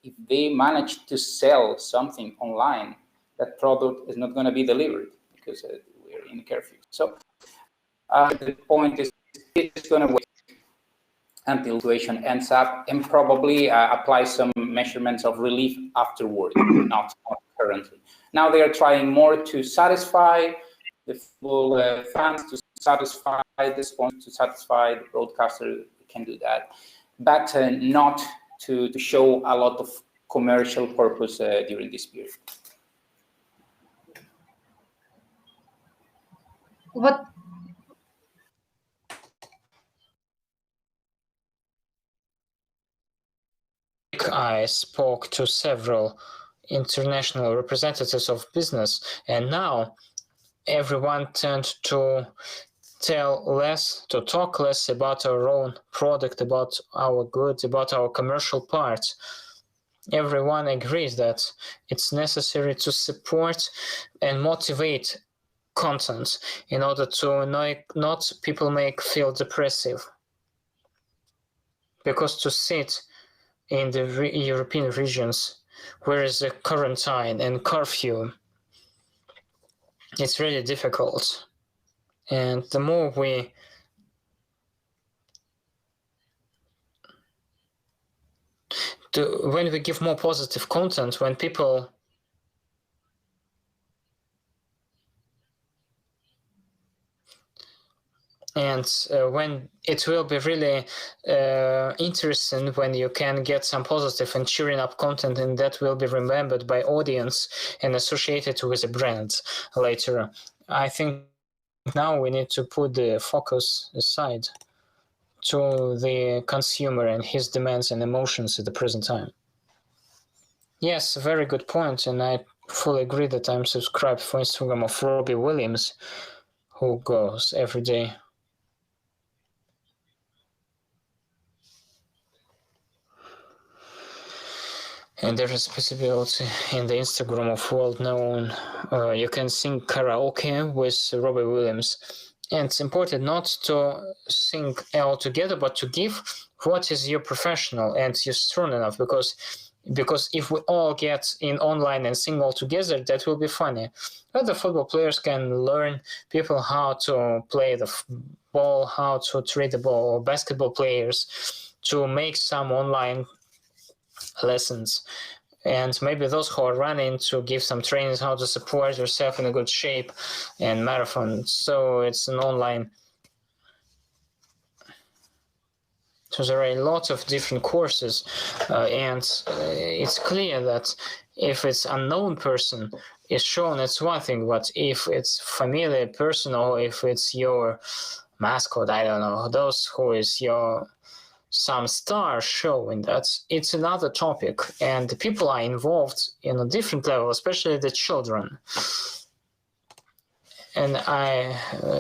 [SPEAKER 7] if they manage to sell something online, that product is not going to be delivered because we're in curfew. So the point is, it's going to wait until the situation ends up and probably apply some measurements of relief afterward, not currently. Now they are trying more to satisfy the full fans, to satisfy the sponsor, to satisfy the broadcaster. Can do that, but not to show a lot of commercial purpose during this period.
[SPEAKER 5] Вот.
[SPEAKER 6] I spoke to several international representatives of business, and now everyone tend to talk less about our own product, about our goods, about our commercial parts. Everyone agrees that it's necessary to support and motivate content in order to not people make feel depressive. Because to sit in the European regions where is a quarantine and curfew, it's really difficult. And the more when we give more positive content, when people And when it will be really interesting when you can get some positive and cheering up content, and that will be remembered by audience and associated with a brand later. I think now we need to put the focus aside to the consumer and his demands and emotions at the present time. Yes, very good point, and I fully agree that I'm subscribed for Instagram of Robbie Williams, who goes every day. And there is possibility in the Instagram of world-known, you can sing karaoke with Robbie Williams. And it's important not to sing all together, but to give what is your professional and you're strong enough, because if we all get in online and sing all together, that will be funny. Other football players can learn people how to play the ball, how to treat the ball, or basketball players to make some online lessons, and maybe those who are running to give some trainings how to support yourself in a good shape and marathon. So it's an online. So there are a lot of different courses, and it's clear that if it's unknown person is shown, it's one thing, but if it's familiar person or if it's your mascot, I don't know, those who is your some star showing that, it's another topic, and the people are involved in a different level, especially the children. And I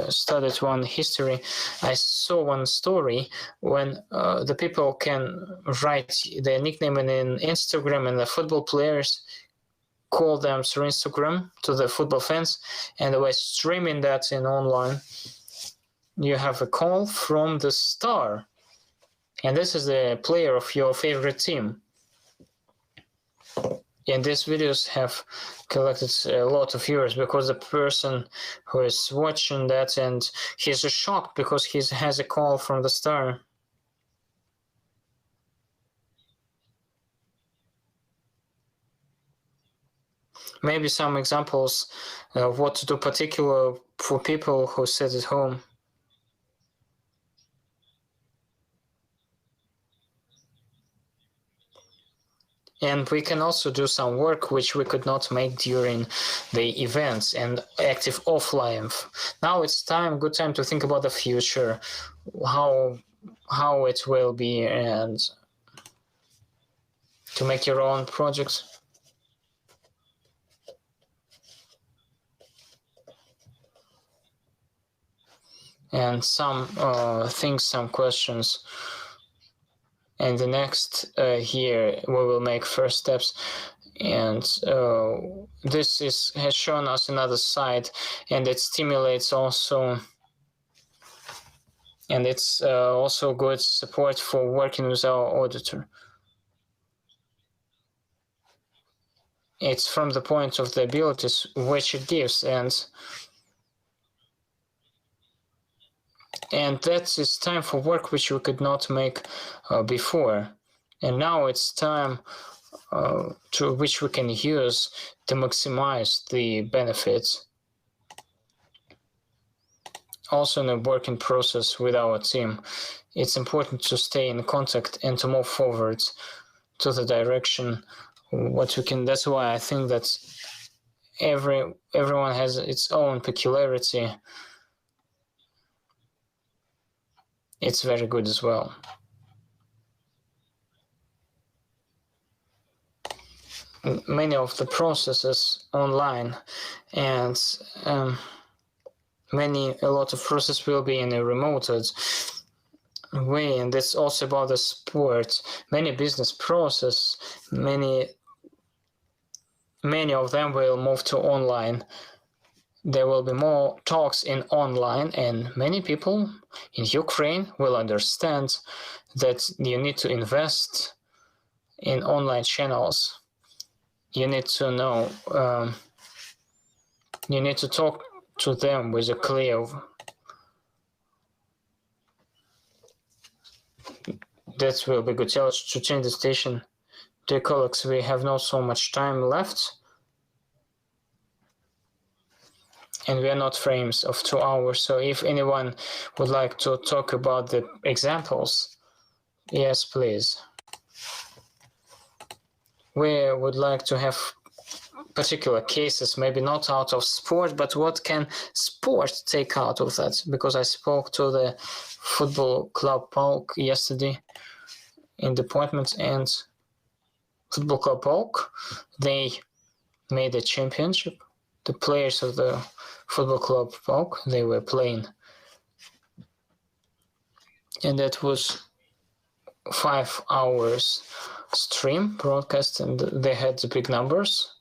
[SPEAKER 6] studied one history. I saw one story when the people can write their nickname in Instagram, and the football players call them through Instagram to the football fans, and they were streaming that in online. You have a call from the star, and this is the player of your favorite team. And these videos have collected a lot of viewers because the person who is watching that, and he's shocked because he has a call from the star. Maybe some examples of what to do particular for people who sit at home. And we can also do some work which we could not make during the events and active offline. Now it's good time to think about the future, how it will be, and to make your own projects. And some things, some questions. And the next here, we will make first steps. And this has shown us another side, and it stimulates also. And it's also good support for working with our auditor. It's from the point of the abilities which it gives, and that is time for work which we could not make before. And now it's time to which we can use to maximize the benefits. Also in a working process with our team, it's important to stay in contact and to move forward to the direction what we can. That's why I think that everyone has its own peculiarity. It's very good as well. Many of the processes online, and a lot of process will be in a remote way, and it's also about the sport. Many business process, many of them will move to online. There will be more talks in online, and many people in Ukraine will understand that you need to invest in online channels. You need to know, you need to talk to them with a clear. That will be good. Tell us to change the station. Dear colleagues, we have not so much time left. and we are not frames of 2 hours. So if anyone would like to talk about the examples, yes, please. We would like to have particular cases, maybe not out of sport, but what can sport take out of that? Because I spoke to the football club Polk yesterday in the appointment, and football club Polk, they made a championship. The players of the football club Polk, they were playing, and that was 5 hours stream broadcast, and they had the big numbers,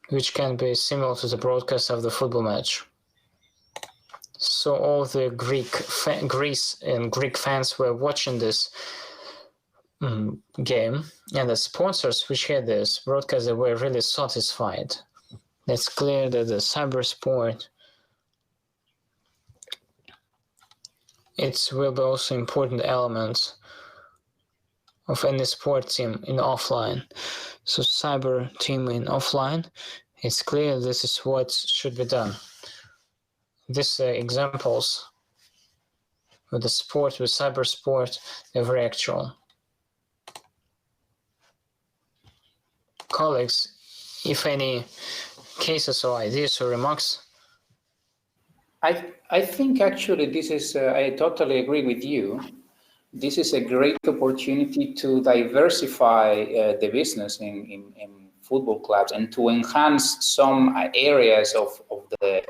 [SPEAKER 6] which can be similar to the broadcast of the football match. So all the Greece and Greek fans were watching this game, and the sponsors which had this broadcast, they were really satisfied. It's clear that the cyber sport, it will be also important element of any sport team in offline. So cyber team in offline, it's clear this is what should be done. These examples with the sport, with cyber sport, they're very actual. Colleagues, if any cases or ideas or remarks?
[SPEAKER 7] I think actually this is, I totally agree with you. This is a great opportunity to diversify the business in football clubs and to enhance some areas of the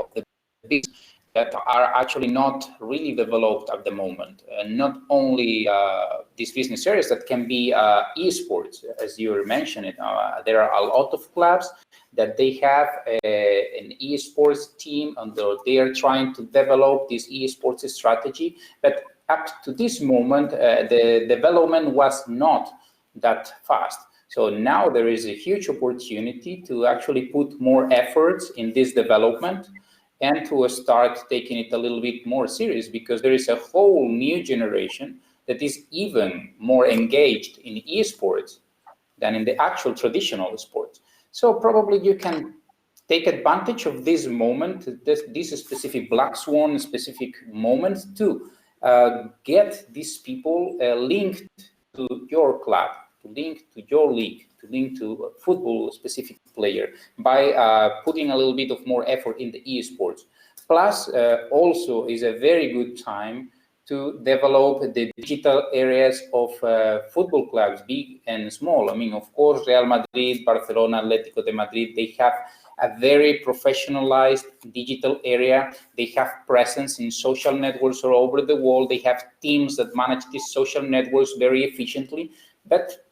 [SPEAKER 7] business that are actually not really developed at the moment. And not only these business areas that can be esports, as you were mentioning. There are a lot of clubs that they have an esports team, and they are trying to develop this esports strategy. But up to this moment, the development was not that fast. So now there is a huge opportunity to actually put more efforts in this development and to start taking it a little bit more serious, because there is a whole new generation that is even more engaged in esports than in the actual traditional sports. So probably you can take advantage of this moment, this specific black swan specific moment, to get these people linked to your club, to link to your league, to link to a football specific player by putting a little bit of more effort in the esports. Plus, also is a very good time to develop the digital areas of football clubs, big and small. I mean, of course, Real Madrid, Barcelona, Atletico de Madrid, they have a very professionalized digital area. They have presence in social networks all over the world. They have teams that manage these social networks very efficiently. But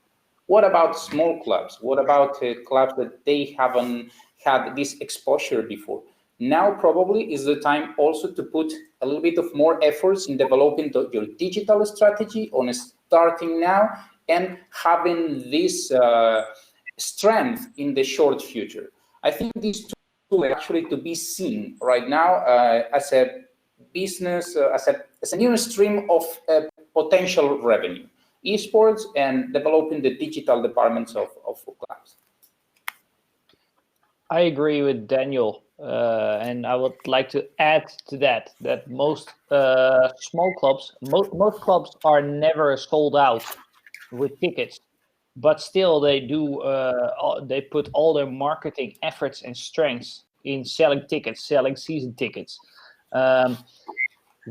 [SPEAKER 7] what about small clubs? What about clubs that they haven't had this exposure before? Now probably is the time also to put a little bit of more efforts in developing your digital strategy on starting now and having this strength in the short future. I think these two are actually to be seen right now as a business, as a new stream of potential revenue. Esports and developing the digital departments of clubs.
[SPEAKER 3] I agree with Daniel, and I would like to add to that most small clubs, most clubs are never sold out with tickets, but still they do. They put all their marketing efforts and strengths in selling tickets, selling season tickets.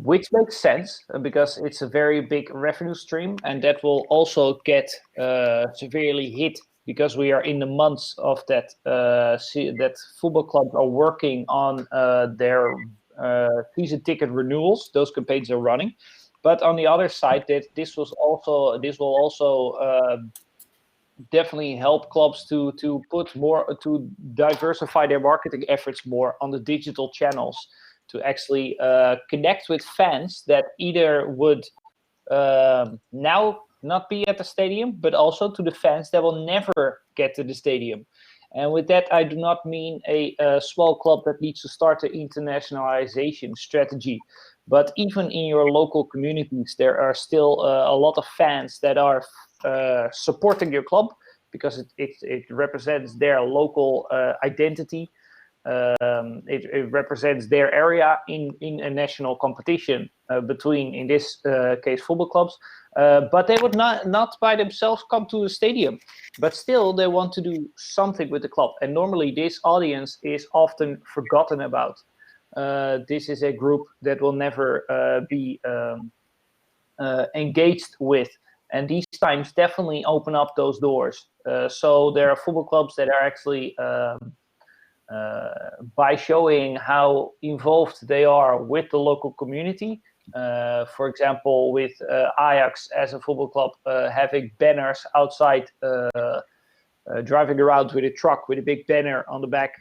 [SPEAKER 3] Which makes sense because it's a very big revenue stream, and that will also get severely hit because we are in the months of that that football clubs are working on their season ticket renewals. Those campaigns are running, but on the other side, that this will also definitely help clubs to put more, to diversify their marketing efforts more on the digital channels, to actually connect with fans that either would now not be at the stadium, but also to the fans that will never get to the stadium. And with that, I do not mean a small club that needs to start the internationalization strategy, but even in your local communities, there are still a lot of fans that are supporting your club, because it represents their local identity. It represents their area in a national competition between, in this case, football clubs. But they would not by themselves come to the stadium. But still, they want to do something with the club. And normally, this audience is often forgotten about. This is a group that will never be engaged with. And these times definitely open up those doors. So there are football clubs that are actually, by showing how involved they are with the local community, for example, with Ajax as a football club, having banners outside, driving around with a truck with a big banner on the back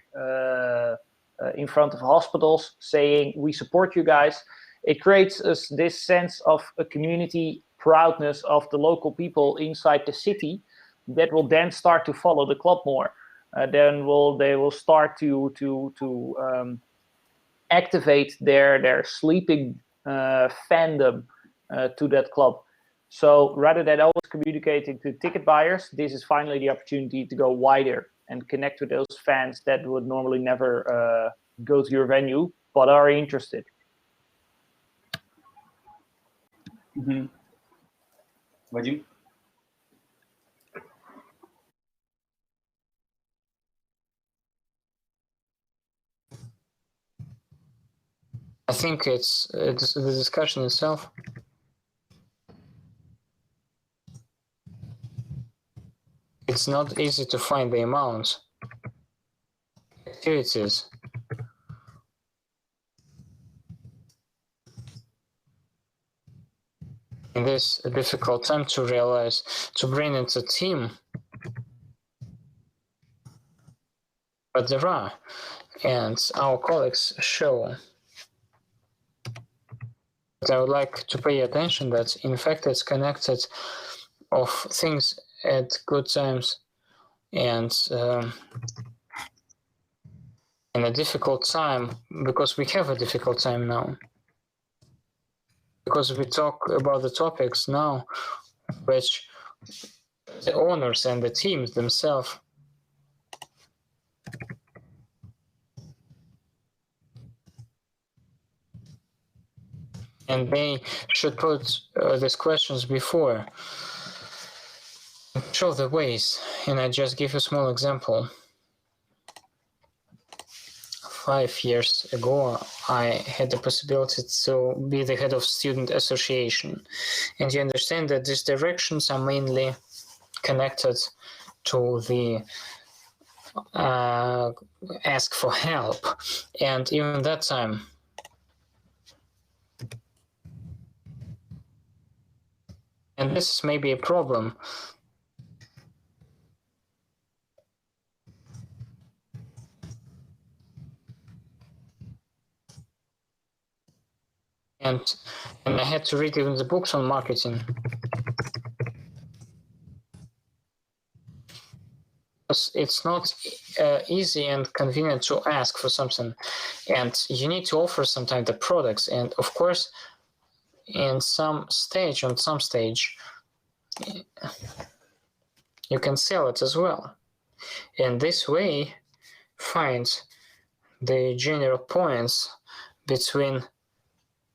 [SPEAKER 3] in front of hospitals saying, "We support you guys." It creates this sense of a community proudness of the local people inside the city that will then start to follow the club more. Then they will start to activate their sleeping fandom to that club. So rather than always communicating to ticket buyers, this is finally the opportunity to go wider and connect with those fans that would normally never go to your venue but are interested.
[SPEAKER 2] Мгм. Вадим?
[SPEAKER 6] I think it's the discussion itself. It's not easy to find the amounts, activities. In this difficult time to realize, to bring it a team. But there are, and our colleagues show. But I would like to pay attention that in fact it's connected of things at good times and in a difficult time, because we have a difficult time now. Because we talk about the topics now which the owners and the teams themselves and they should put these questions before, show the ways. And I just give you a small example. 5 years ago, I had the possibility to be the head of student association. And you understand that these directions are mainly connected to the ask for help. And even that time, and this may be a problem. And I had to read even the books on marketing. It's not easy and convenient to ask for something. And you need to offer sometimes the products. And of course, on some stage, you can sell it as well. And this way, find the general points between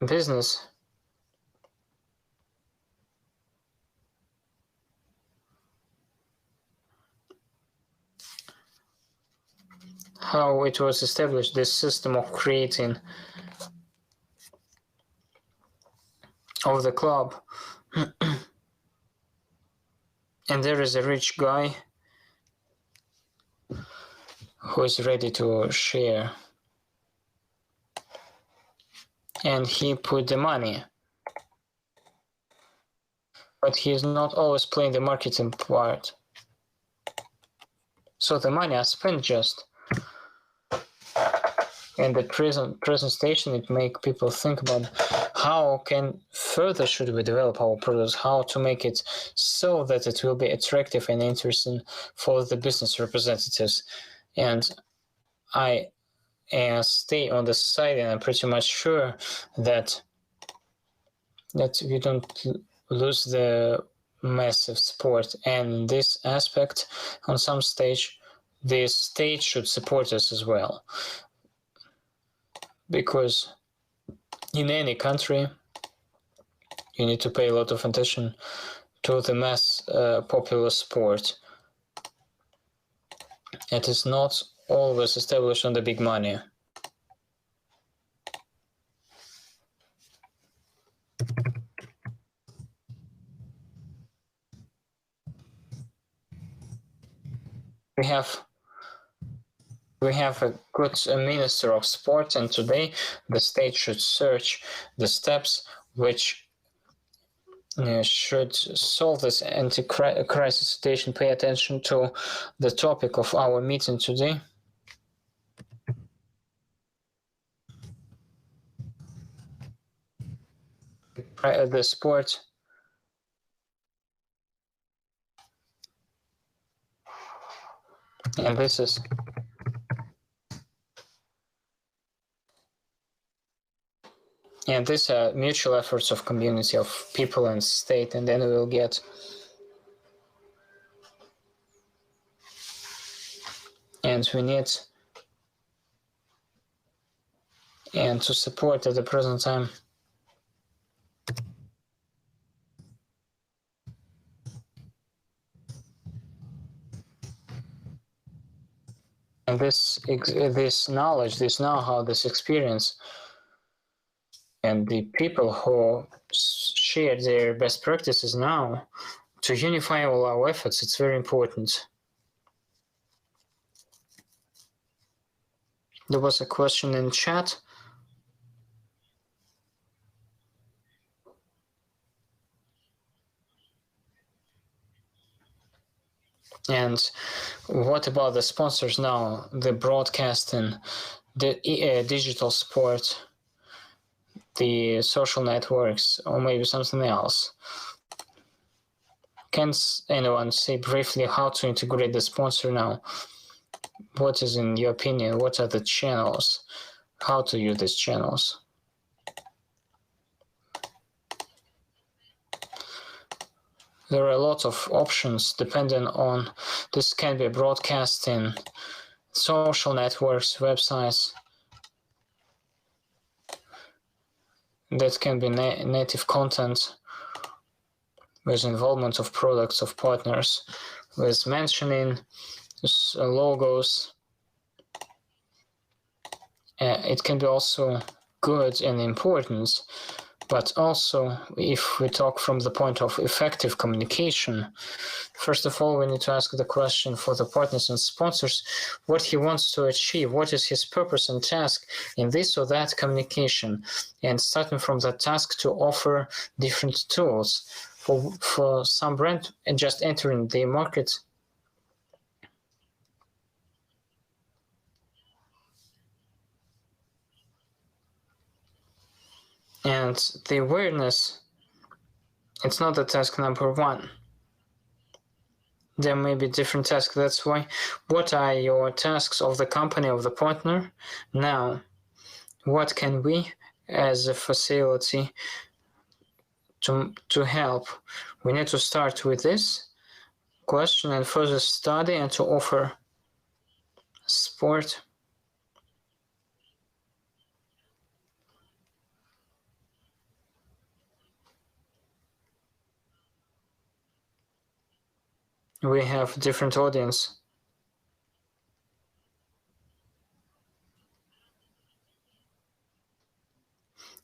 [SPEAKER 6] business how it was established, this system of creating of the club. And there is a rich guy who is ready to share. And he put the money. But he is not always playing the marketing part. So the money I spent just. And the presentation, it make people think about how can further should we develop our products, how to make it so that it will be attractive and interesting for the business representatives. And I stay on the side, and I'm pretty much sure that we don't lose the massive sport, and in this aspect, on some stage, the state should support us as well, because in any country you need to pay a lot of attention to the mass popular sport. It is not always established on the big money. We have a good minister of sport, and today the state should search the steps which should solve this anti-crisis situation. Pay attention to the topic of our meeting today. The sport and this is and these are mutual efforts of community, of people and state, and then we will get and we need and to support at the present time and this knowledge, this know-how, this experience, and the people who share their best practices now to unify all our efforts. It's very important. There was a question in chat. And what about the sponsors now? The broadcasting, the digital sport, the social networks, or maybe something else. Can anyone say briefly how to integrate the sponsor now? What is, in your opinion, what are the channels? How to use these channels? There are a lot of options depending on, this can be broadcasting, social networks, websites, that can be native content with involvement of products of partners, with mentioning logos. It can be also good and important, but also if we talk from the point of effective communication, first of all, we need to ask the question for the partners and sponsors, what he wants to achieve, what is his purpose and task in this or that communication, and starting from that task to offer different tools. For some brand just entering the market, and the awareness, it's not the task number one. There may be different tasks. That's why, what are your tasks of the company, of the partner? Now, what can we as a facility to help? We need to start with this question and further study and to offer support. We have different audience.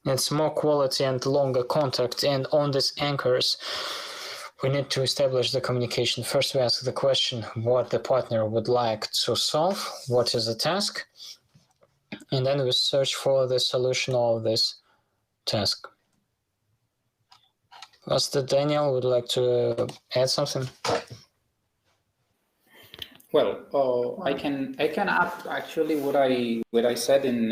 [SPEAKER 6] It's more quality and longer contact, and on these anchors, we need to establish the communication. First, we ask the question what the partner would like to solve, what is the task, and then we search for the solution of this task. Pastor Daniel would like to add something.
[SPEAKER 7] Well, I can add actually what I said in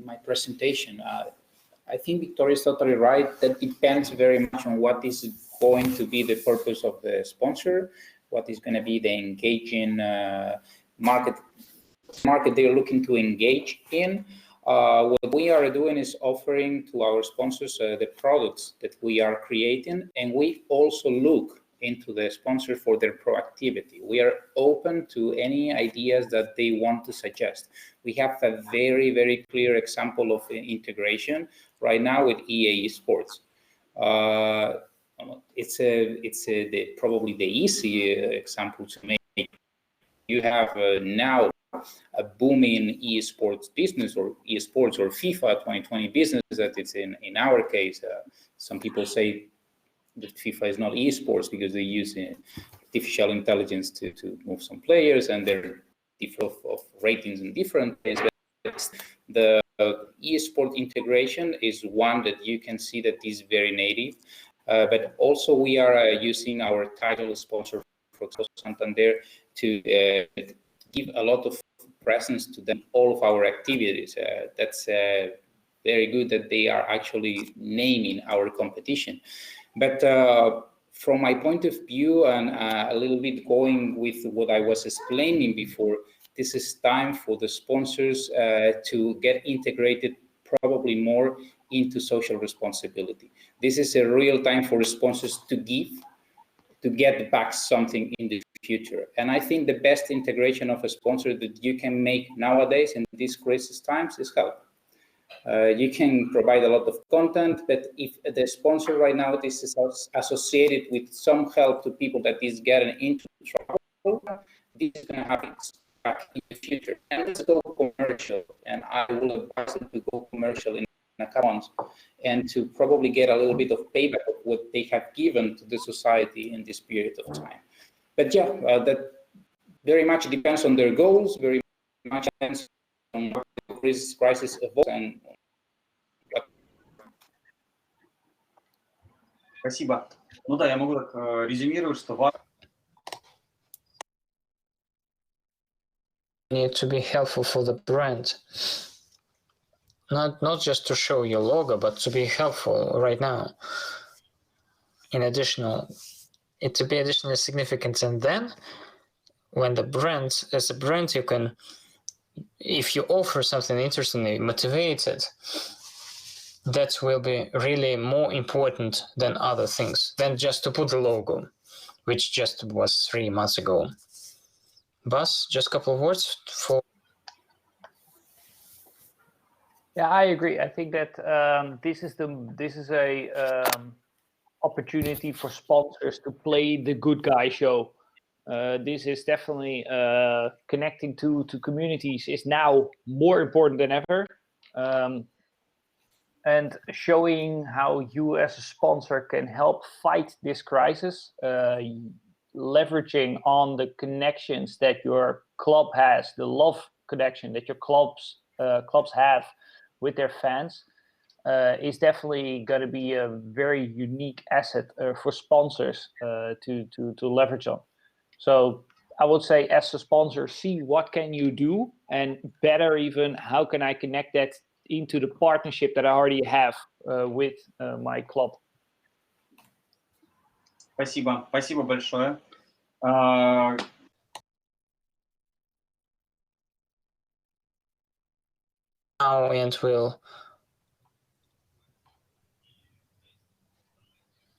[SPEAKER 7] my presentation. I think Victoria is totally right. That depends very much on what is going to be the purpose of the sponsor, what is going to be the engaging market they're looking to engage in. What we are doing is offering to our sponsors the products that we are creating, and we also look into the sponsor for their proactivity. We are open to any ideas that they want to suggest. We have a very, very clear example of integration right now with EA Sports. It's probably the easy example to make. You have now a booming esports business, or esports or FIFA 2020 business that it's in our case. Some people say that FIFA is not esports because they use artificial intelligence to move some players, and they're different of ratings in different ways. But the esport integration is one that you can see that is very native. But also we are using our title sponsor, for example, Santander, to give a lot of presence to them, all of our activities. That's very good that they are actually naming our competition. But from my point of view, and a little bit going with what I was explaining before, this is time for the sponsors to get integrated probably more into social responsibility. This is a real time for sponsors to give, to get back something in the future. And I think the best integration of a sponsor that you can make nowadays in these crisis times is help. You can provide a lot of content, but if the sponsor right now, this is associated with some help to people that is getting into trouble, this is going to have its back in the future. And let's go commercial. And I will advise them to go commercial in a couple months, and to probably get a little bit of payback of what they have given to the society in this period of time. But yeah, that very much depends on their goals, very much depends on what the crisis evolves. And
[SPEAKER 2] Спасибо. Ну да, я могу так резюмировать, что
[SPEAKER 6] need to be helpful for the brand. Not just to show your logo, but to be helpful right now. To be additionally significant, and then when the brand, as a brand, you can, if you offer something interesting, motivated, that will be really more important than other things, than just to put the logo, which just was 3 months ago. Bas, just a couple of words for.
[SPEAKER 3] Yeah, I agree. I think that this is a opportunity for sponsors to play the good guy show. This is definitely connecting to communities is now more important than ever, and showing how you as a sponsor can help fight this crisis, leveraging on the connections that your club has, the love connection that your clubs have with their fans, is definitely going to be a very unique asset for sponsors to leverage on. So I would say, as a sponsor, see what can you do, and better even, how can I connect that into the partnership that I already have with my club.
[SPEAKER 2] Спасибо. Спасибо большое.
[SPEAKER 6] Now,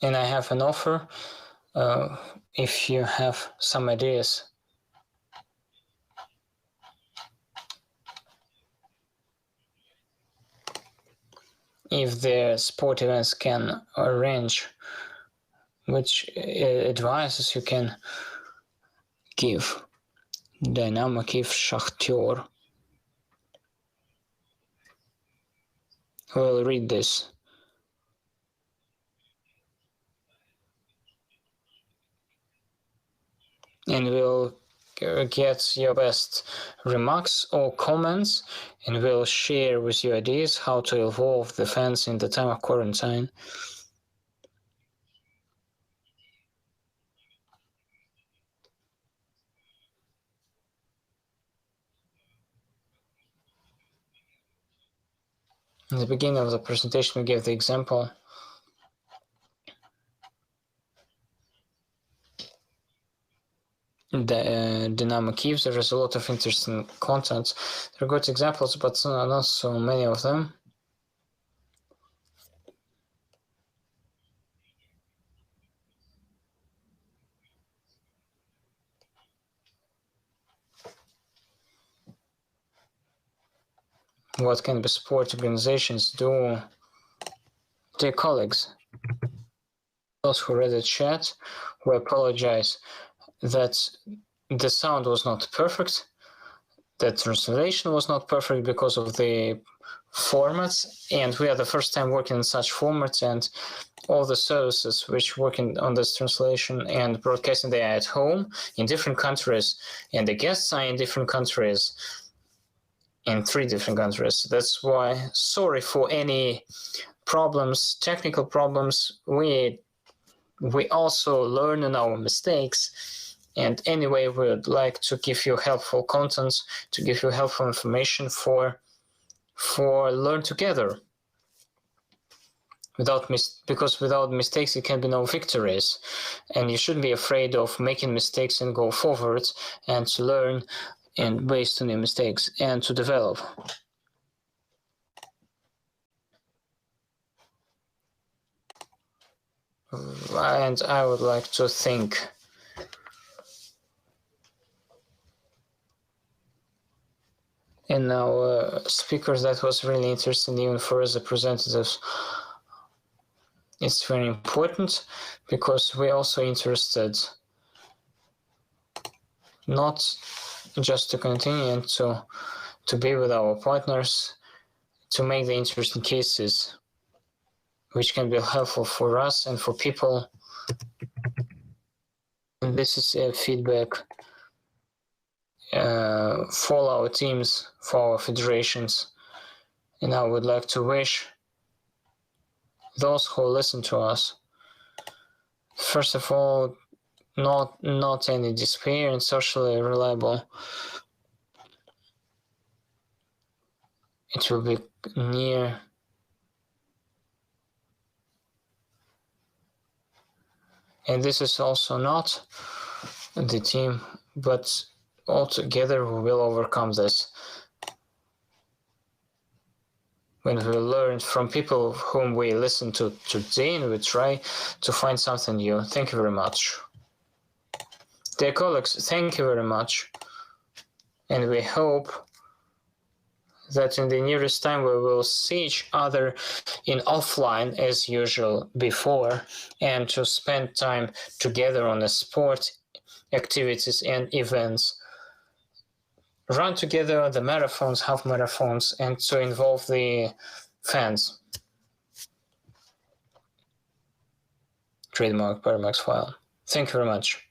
[SPEAKER 6] and I have an offer. If you have some ideas, if the sport events can arrange, which advices you can give. Dynamo Kyiv, Shakhtar. We'll read this. And we'll get your best remarks or comments, and we'll share with you ideas how to involve the fans in the time of quarantine. In the beginning of the presentation, we gave the example. Dynamo Kyiv. There is a lot of interesting content. There are good examples, but not so many of them. What can the sport organizations do? Their colleagues, those who read the chat, we apologize that the sound was not perfect, that translation was not perfect because of the formats, and we are the first time working in such formats, and all the services which working on this translation and broadcasting, they are at home in different countries, and the guests are in different countries, in 3 different countries. That's why, sorry for any problems, technical problems. We also learn in our mistakes, and anyway, we would like to give you helpful content, to give you helpful information for learn together. Because without mistakes, it can be no victories, and you shouldn't be afraid of making mistakes and go forward and to learn and based on your mistakes and to develop. And I would like to thank in our speakers. That was really interesting, even for us, the representatives. It's very important because we're also interested not just to continue and to be with our partners, to make the interesting cases which can be helpful for us and for people. And this is a feedback for our teams, for our federations. And I would like to wish those who listen to us, first of all, not any despair and socially reliable. It will be near. And this is also not the team, but all together we will overcome this. When we learn from people whom we listen to today, and we try to find something new. Thank you very much. Dear colleagues, thank you very much. And we hope that in the nearest time we will see each other in offline as usual before, and to spend time together on the sport activities and events. Run together the marathons, half marathons, and to involve the fans. Trademark Paramax file. Thank you very much.